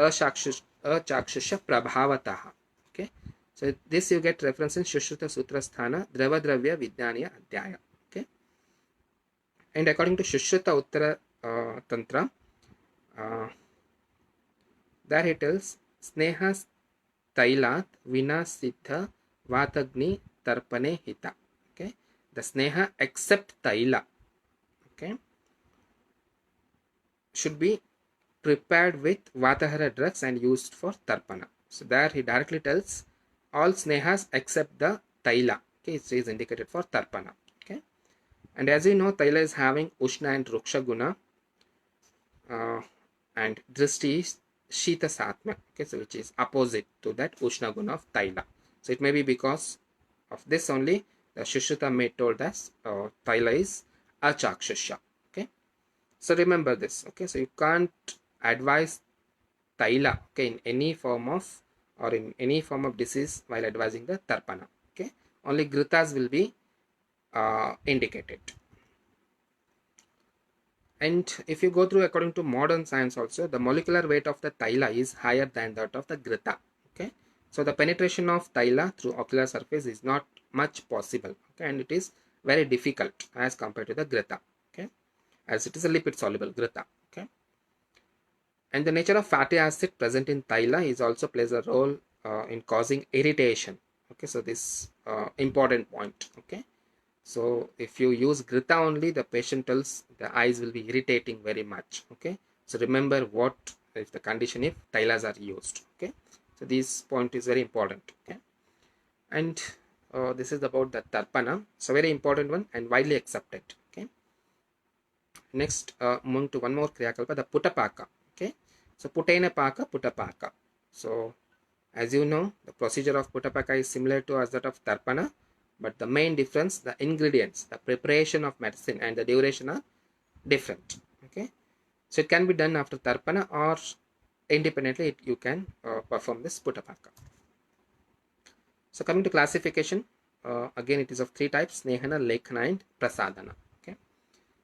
achakshusha prabhavataha. Okay, so this you get reference in Shushruta Sutra Sthana Drava Dravya Vijnaniya Adhyaya. Okay, and according to Shushruta Uttara Tantra, there he tells Sneha Tailat Vina Siddha Vatagni Tarpane Hita. Okay, the Sneha except Taila, okay, should be prepared with Vatahara drugs and used for Tarpana. So there he directly tells all Snehas except the Taila. Okay, it is indicated for Tarpana. Okay, and as you know, Taila is having Ushna and Ruksha Guna, and Drishti is Shita Satma, okay, so which is opposite to that Ushna Guna of Taila. So it may be because of this only the Shushruta made told us Taila is Achakshusha. Okay, so remember this. Okay, so you can't advise Taila, okay, in any form of or in any form of disease while advising the Tarpana. Okay, only Gritas will be indicated. And if you go through according to modern science also, the molecular weight of the Taila is higher than that of the Grita. Okay, so the penetration of Taila through ocular surface is not much possible. Okay, and it is very difficult as compared to the Grita. Okay, as it is a lipid soluble Grita. Okay, and the nature of fatty acid present in Taila is also plays a role in causing irritation. Okay, so this important point. Okay, so if you use Grita only, the patient tells the eyes will be irritating very much. Okay, so remember what if the condition if Tailas are used. Okay, so this point is very important. Okay, and this is about the Tarpana. So very important one and widely accepted. Okay, next moving to one more Kriyakalpa, the Putapaka. Okay, so Putena Paka, Putapaka. So as you know, the procedure of Putapaka is similar to as that of Tarpana, but the main difference, the ingredients, the preparation of medicine and the duration are different. Okay, so it can be done after Tarpana or independently you can perform this Putapaka. So coming to classification, again it is of three types: Snehana, Lekhana and Prasadana. Okay,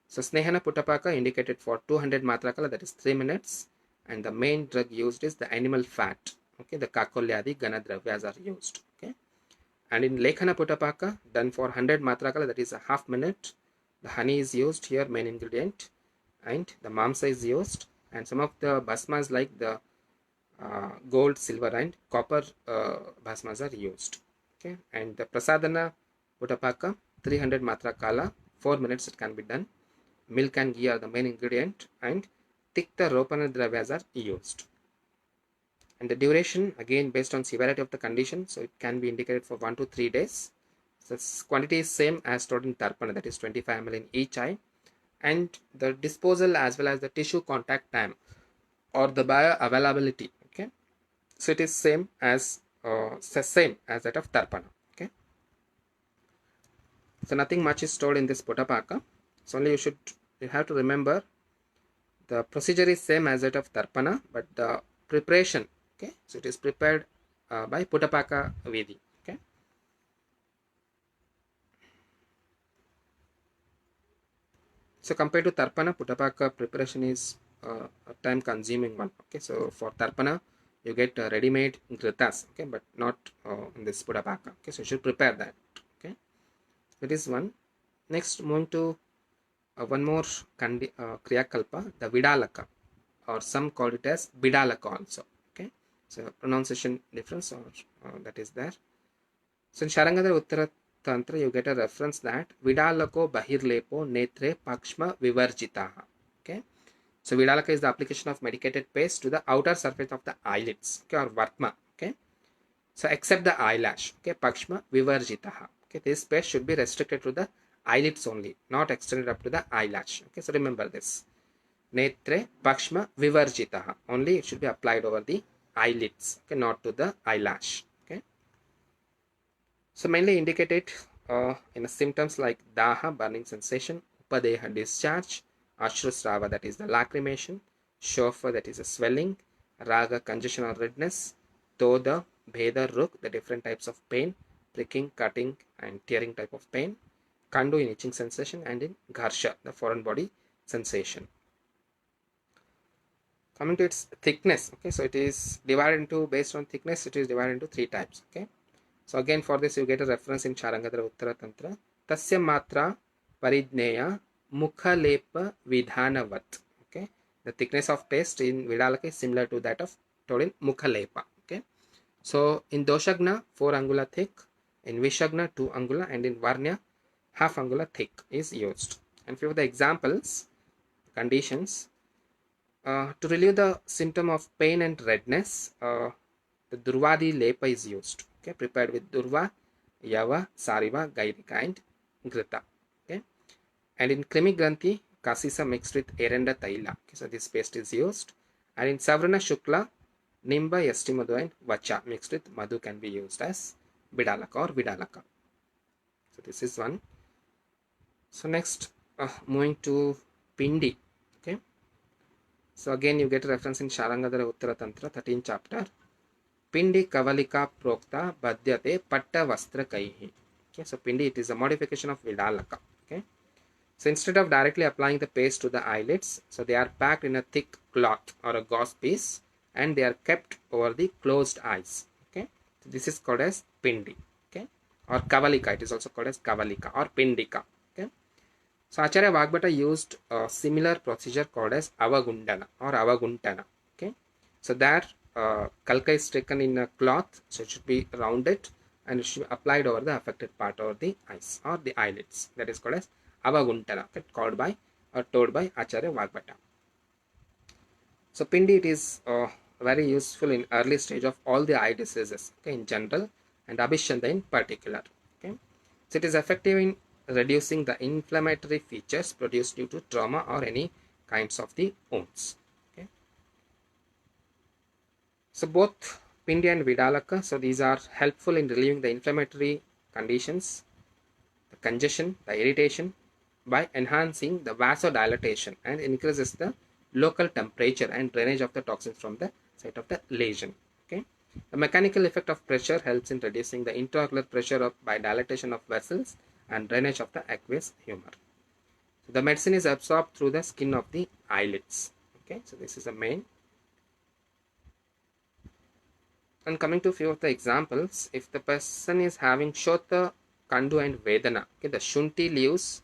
so Snehana Putapaka indicated for 200 matrakala, that is 3 minutes, and the main drug used is the animal fat. Okay, the Kakolyadi Ganadravyas are used. Okay, and in Lekhana Putapaka done for 100 matrakala, that is a half minute, the honey is used here, main ingredient, and the mamsa is used, and some of the bhasmas like the gold, silver and copper bhasmas are used. Okay, and the Prasadana Putapaka 300 matrakala, 4 minutes it can be done. Milk and ghee are the main ingredient and Tikta Ropana Dravyas are used. And the duration again based on severity of the condition, so it can be indicated for 1 to 3 days. So quantity is same as stored in Tarpana, that is 25 ml in each eye, and the disposal as well as the tissue contact time or the bioavailability. Okay, so it is same as that of Tarpana. Okay, so nothing much is stored in this Putapaka. So only you have to remember the procedure is same as that of Tarpana, but the preparation, okay, so it is prepared by Putapaka Vidi. Okay, so compared to Tarpana, Putapaka preparation is a time consuming one. Okay, so for Tarpana you get ready-made gritas, okay, but not in this Putapaka. Okay, so you should prepare that. Okay, that is one. Next, moving to one more Kriyakalpa, the Vidalaka, or some call it as Bidalaka also. Okay, so pronunciation difference or that is there. So in Sharangadhara Uttara Tantra you get a reference that Vidalako Bahirlepo Netre Pakshma Vivarjitaha. Okay, so Vidalaka is the application of medicated paste to the outer surface of the eyelids, okay, or Vartma. Okay, so except the eyelash. Okay, Pakshma Vivarjitaha. Okay, this paste should be restricted to the eyelids only, not extended up to the eyelash. Okay, so remember this. Netre Pakshma Vivarjitaha. Only it should be applied over the eyelids, okay, not to the eyelash. Okay, so mainly indicated in symptoms like Daha, burning sensation, Upadeha, discharge, Ashrusrava, that is the lacrimation, Shofa, that is a swelling, Raga, congestion or redness, Toda, Bheda, Ruk, the different types of pain, pricking, cutting and tearing type of pain, Kandu in itching sensation, and in Gharsha, the foreign body sensation. Coming to its thickness, okay, so it is divided into, based on thickness, it is divided into 3 types, okay. So again, for this you get a reference in Charangadhara Uttara Tantra. Tasya matra paridneya mukhalepa vidhanavat, okay. The thickness of paste in Vidalaka is similar to that of told in mukhalepa, okay. So in Doshagna 4 angula thick, in Vishagna 2 angula, and in Varnya half angula thick is used. And few of the examples, conditions, to relieve the symptom of pain and redness, the Durvadi lepa is used, okay, prepared with Durva, Yava, Sariva, Gairika and Grita, okay. And in Krimi Granthi, Kasisa mixed with Erenda Taila, okay, so this paste is used. And in Savrana Shukla, Nimba, Yastimadu and Vacha mixed with Madhu can be used as Vidalaka or Vidalaka. So this is one. So next, moving to Pindi, okay. So again you get a reference in Sharangadhara Uttara Tantra 13th chapter. Pindi Kavalika Prokta Badhyate Patta Vastra Kaihi. Okay, so Pindi, it is a modification of Vidalaka. Okay. So instead of directly applying the paste to the eyelids, so they are packed in a thick cloth or a gauze piece and they are kept over the closed eyes. Okay. So this is called as Pindi. Okay. Or Kavalika, it is also called as Kavalika or Pindika. Okay. So Acharya Vagbhata used a similar procedure called as Avagundana or Avaguntana. Okay. So there Kalka is taken in a cloth, so it should be rounded and it should be applied over the affected part of the eyes or the eyelids. That is called as Avaguntana, okay, called by or told by Acharya Vagbhata. So Pindi, it is very useful in early stage of all the eye diseases, okay, in general, and Abhishanda in particular. Okay. So it is effective in reducing the inflammatory features produced due to trauma or any kinds of the wounds. Okay. So both Pindi and Vidalaka, so these are helpful in relieving the inflammatory conditions, the congestion, the irritation, by enhancing the vasodilatation and increases the local temperature and drainage of the toxins from the site of the lesion. Okay. The mechanical effect of pressure helps in reducing the intraocular pressure by dilatation of vessels and drainage of the aqueous humor. So the medicine is absorbed through the skin of the eyelids. Okay, so this is the main. And coming to a few of the examples, if the person is having Shota, Kandu and Vedana, okay, the Shunti leaves,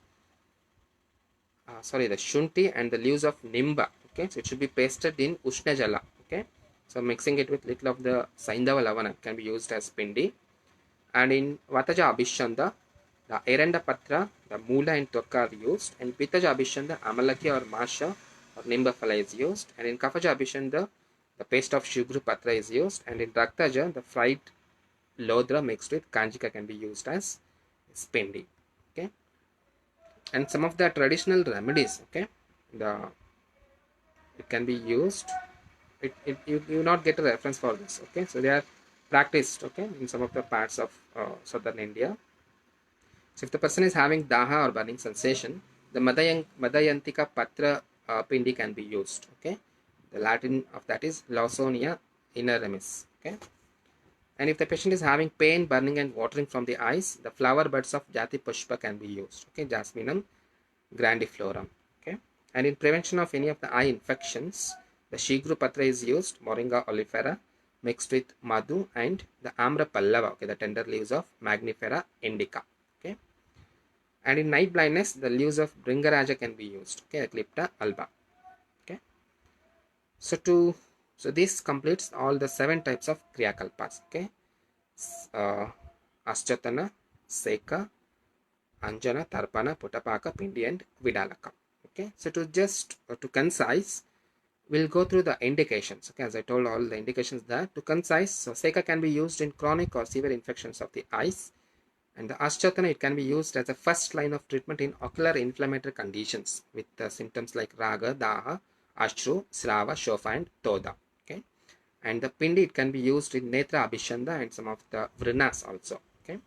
the Shunti and the leaves of Nimba, okay, so it should be pasted in Ushna Jala, okay, so mixing it with little of the Saindava Lavana can be used as Pindi. And in Vataja Abhishanda, the Erenda Patra, the Mula and Tokka are used, and Pitaja Abhishanda, Amalaki or Masha or Nimba Phala is used, and in Kafaja Abhishanda, the paste of Shugru Patra is used, and in Raktaja, the fried Lodra mixed with Kanjika can be used as Pindi. Okay. And some of the traditional remedies, okay, it can be used. You will not get a reference for this, okay, so they are practiced, okay, in some of the parts of southern India. So if the person is having daha or burning sensation, the Madayantika Patra Pindi can be used, okay. The Latin of that is Lawsonia inerimis, okay. And if the patient is having pain, burning and watering from the eyes, the flower buds of Jati Pushpa can be used, okay, Jasminum grandiflorum, okay. And in prevention of any of the eye infections, the Shigru Patra is used, Moringa oleifera mixed with Madhu and the Amra Pallava, okay, the tender leaves of Magnifera indica, okay. And in night blindness, the leaves of Bringaraja can be used, okay, Eclipta alba, okay. So this completes all the 7 types of Kriyakalpas, okay. Aschatana, Seka, Anjana, Tarpana, Putapaka, Pindi and Vidalaka. Okay, so to concise, we'll go through the indications. Okay, as I told all the indications there. To concise, so Seka can be used in chronic or severe infections of the eyes, and the Aschatana, it can be used as a first line of treatment in ocular inflammatory conditions with symptoms like Raga, Daha, Ashru, Srava, Shofa and Toda. Okay, and the Pindi, it can be used in Netra Abhishanda and some of the Vrinas also. Okay,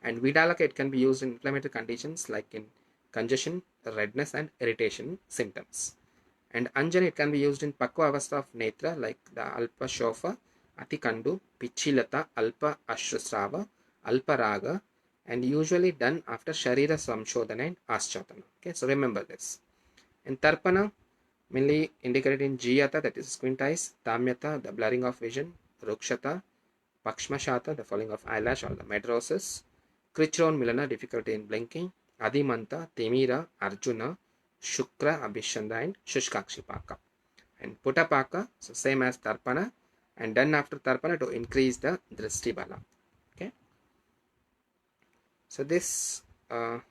and Vidalaka, it can be used in inflammatory conditions like in congestion, redness and irritation symptoms. And Anjana, it can be used in Pakwa Avastha of Netra like the Alpa Shofa, Atikandu, Pichilata, Alpa Ashrusrava, Alpa Raga, and usually done after Sharira Samshodhana and Aschatana. Okay, so remember this. And Tarpana, mainly indicated in Jiyata, that is squint eyes, Tamyata, the blurring of vision, Rukshata, Pakshmashata, the falling of eyelash or the medrosis, Krichron Milana, difficulty in blinking, Adimanta, Timira, Arjuna, Shukra, Abhishanda, and Shushkakshipaka. And Putapaka, so same as Tarpana, and done after Tarpana to increase the Drishti Bala. Okay. So this the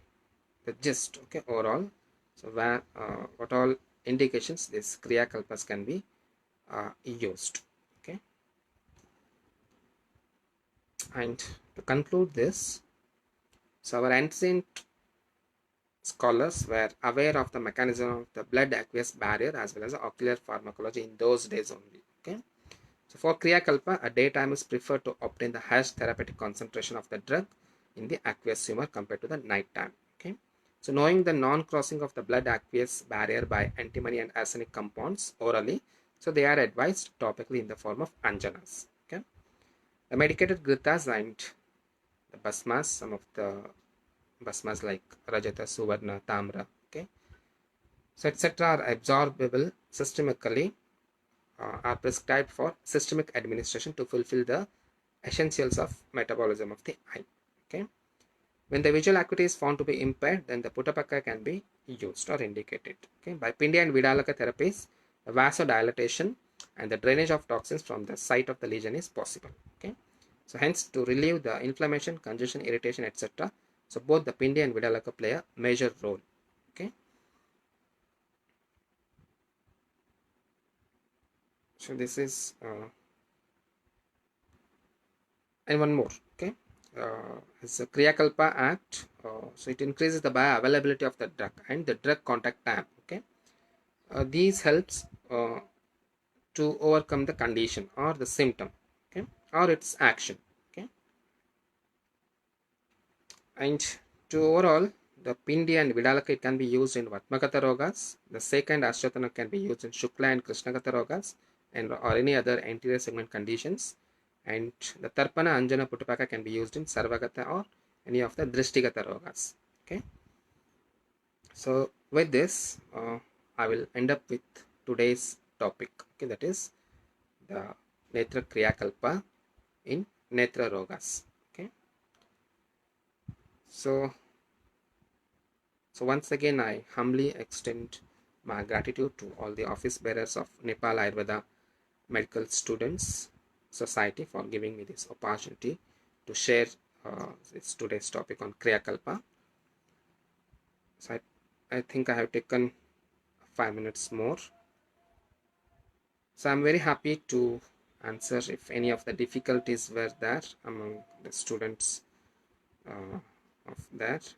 gist, okay, overall. So where what all indications this Kriya Kalpas can be used. Okay. And to conclude this, so our ancient scholars were aware of the mechanism of the blood aqueous barrier as well as the ocular pharmacology in those days only. Okay. So for Kriya Kalpa, a daytime is preferred to obtain the highest therapeutic concentration of the drug in the aqueous humor compared to the nighttime. Okay. So knowing the non-crossing of the blood aqueous barrier by antimony and arsenic compounds orally, so they are advised topically in the form of anjanas. Okay. The medicated gritas and the basmas, some of the basmas like Rajata, Suvarna, Tamra, okay, so etc. are absorbable systemically, are prescribed for systemic administration to fulfill the essentials of metabolism of the eye. Okay. When the visual acuity is found to be impaired, then the Putapaka can be used or indicated. Okay. By Pindya and Vidalaka therapies, the vasodilatation and the drainage of toxins from the site of the lesion is possible. Okay. So hence to relieve the inflammation, congestion, irritation, etc. So both the Pindya and Vidalaka play a major role. Okay. So this is and one more. Okay. It's a Kriya Kalpa Act. So it increases the bioavailability of the drug and the drug contact time. Okay. These helps to overcome the condition or the symptom, okay, or its action. Okay. And to overall, the Pindi and Vidalaka, it can be used in Vatmakata Rogas. The second Ashwatthana can be used in Shukla and Krishnagata Rogas and or any other anterior segment conditions. And the Tarpana Anjana Putapaka can be used in Sarvagata or any of the Drishtigata Rogas. Okay. So with this, I will end up with today's topic. Okay, that is the Netra Kriya Kalpa in Netra Rogas. Okay. So once again, I humbly extend my gratitude to all the office bearers of Nepal Ayurveda Medical Students Society for giving me this opportunity to share this today's topic on Kriya Kalpa. So I think I have taken 5 minutes more. So I'm very happy to answer if any of the difficulties were there among the students of that.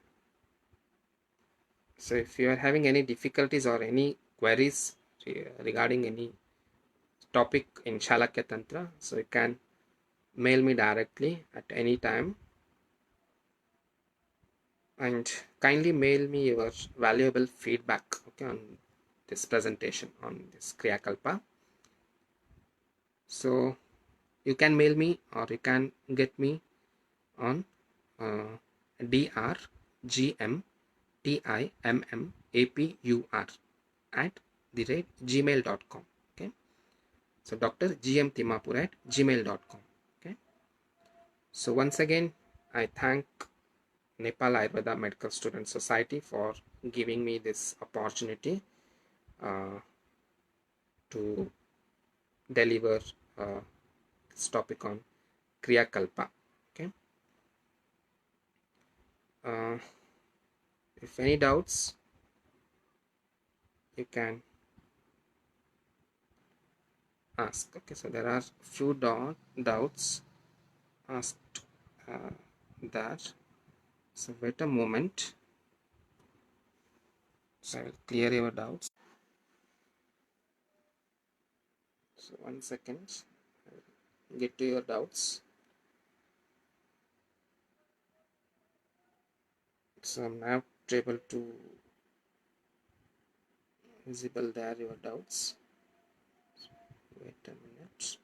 So if you are having any difficulties or any queries regarding any topic in Shalakya Tantra, so you can mail me directly at any time and kindly mail me your valuable feedback, okay, on this presentation on this Kriya Kalpa. So you can mail me or you can get me on drgmtimmapur at the rate gmail.com. Okay. So Dr. GM Timapur at gmail.com. Okay. So once again, I thank Nepal Ayurveda Medical Student Society for giving me this opportunity to deliver this topic on Kriya Kalpa. Okay. If any doubts, you can ask. Okay, so there are few doubts asked that. So wait a moment. So I will clear your doubts. So 1 second. I will get to your doubts. So I'm not able to visible there your doubts. Wait a minute.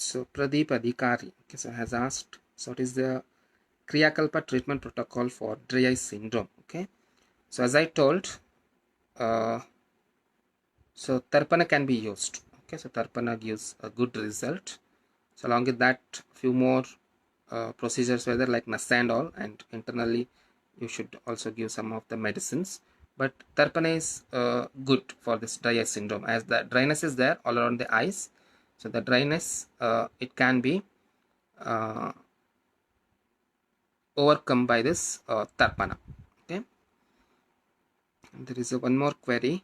So Pradeep Adhikari, okay, so has asked, so what is the Kriyakalpa treatment protocol for dry eye syndrome? Okay, so as I told, so Tarpana can be used. Okay, so Tarpana gives a good result. So along with that, few more procedures, whether like Nasa and all, and internally you should also give some of the medicines. But Tarpana is good for this dry eye syndrome, as the dryness is there all around the eyes. So the dryness, it can be overcome by this Tarpana. Okay, and there is one more query.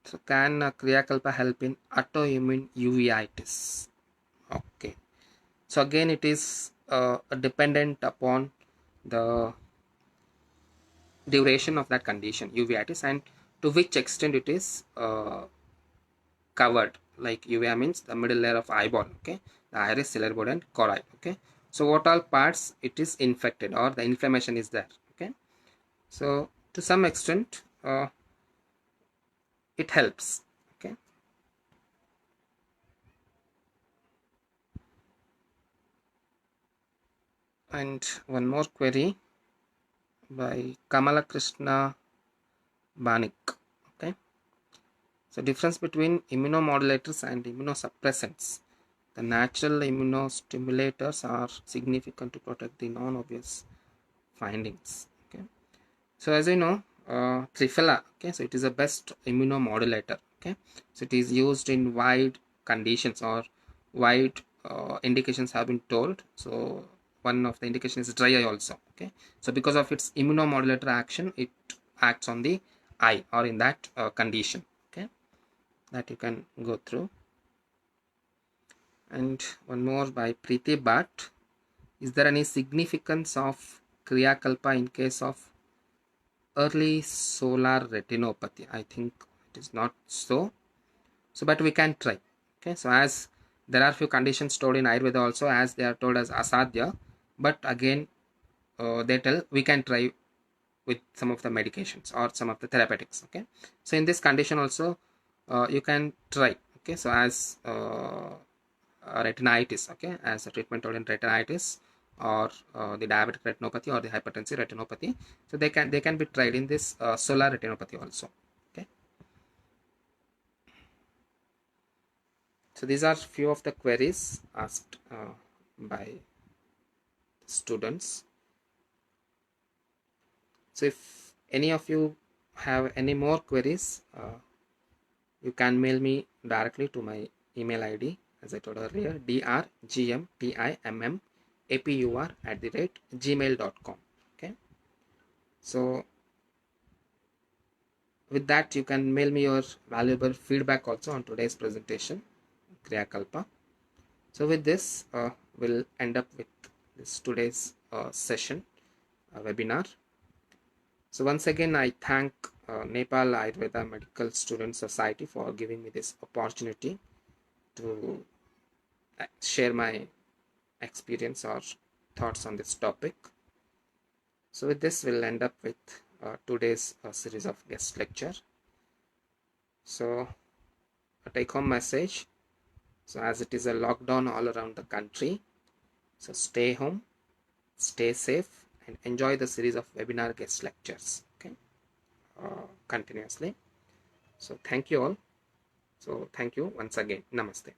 So can Kriyakalpa help in autoimmune uveitis? Okay, so again it is dependent upon the duration of that condition, uveitis, and to which extent it is covered. Like uvea means the middle layer of eyeball, okay, the iris, ciliary body and choroid. Okay, so what all parts it is infected or the inflammation is there. Okay, so to some extent it helps. Okay, and one more query by Kamala Krishna Banik. Okay, so difference between immunomodulators and immunosuppressants. The natural immunostimulators are significant to protect the non-obvious findings. Okay, so as you know, Triphala, okay, so it is the best immunomodulator. Okay, so it is used in wide conditions or wide indications have been told. So one of the indications is dry eye also. Okay, so because of its immunomodulator action, it acts on the eye or in that condition. Okay, that you can go through. And one more by Preeti Bhatt. Is there any significance of Kriyakalpa in case of early solar retinopathy? I think it is not so. So, but we can try. Okay, so as there are few conditions told in Ayurveda also, as they are told as asadhya, but again they tell we can try with some of the medications or some of the therapeutics. Okay, so in this condition also you can try. Okay, so as retinitis, okay, as a treatment told in retinitis or the diabetic retinopathy or the hypertensive retinopathy, so they can be tried in this solar retinopathy also. Okay, so these are few of the queries asked by students. So if any of you have any more queries, you can mail me directly to my email ID, as I told earlier, drgmtimmapur@gmail.com. Okay, so with that you can mail me your valuable feedback also on today's presentation, Kriyakalpa. So with this we'll end up with this today's session webinar. So once again I thank Nepal Ayurveda Medical Student Society for giving me this opportunity to share my experience or thoughts on this topic. So with this we'll end up with today's series of guest lecture. So a take home message. So as it is a lockdown all around the country, so stay home, stay safe and enjoy the series of webinar guest lectures, okay, continuously. So thank you all. So thank you once again. Namaste.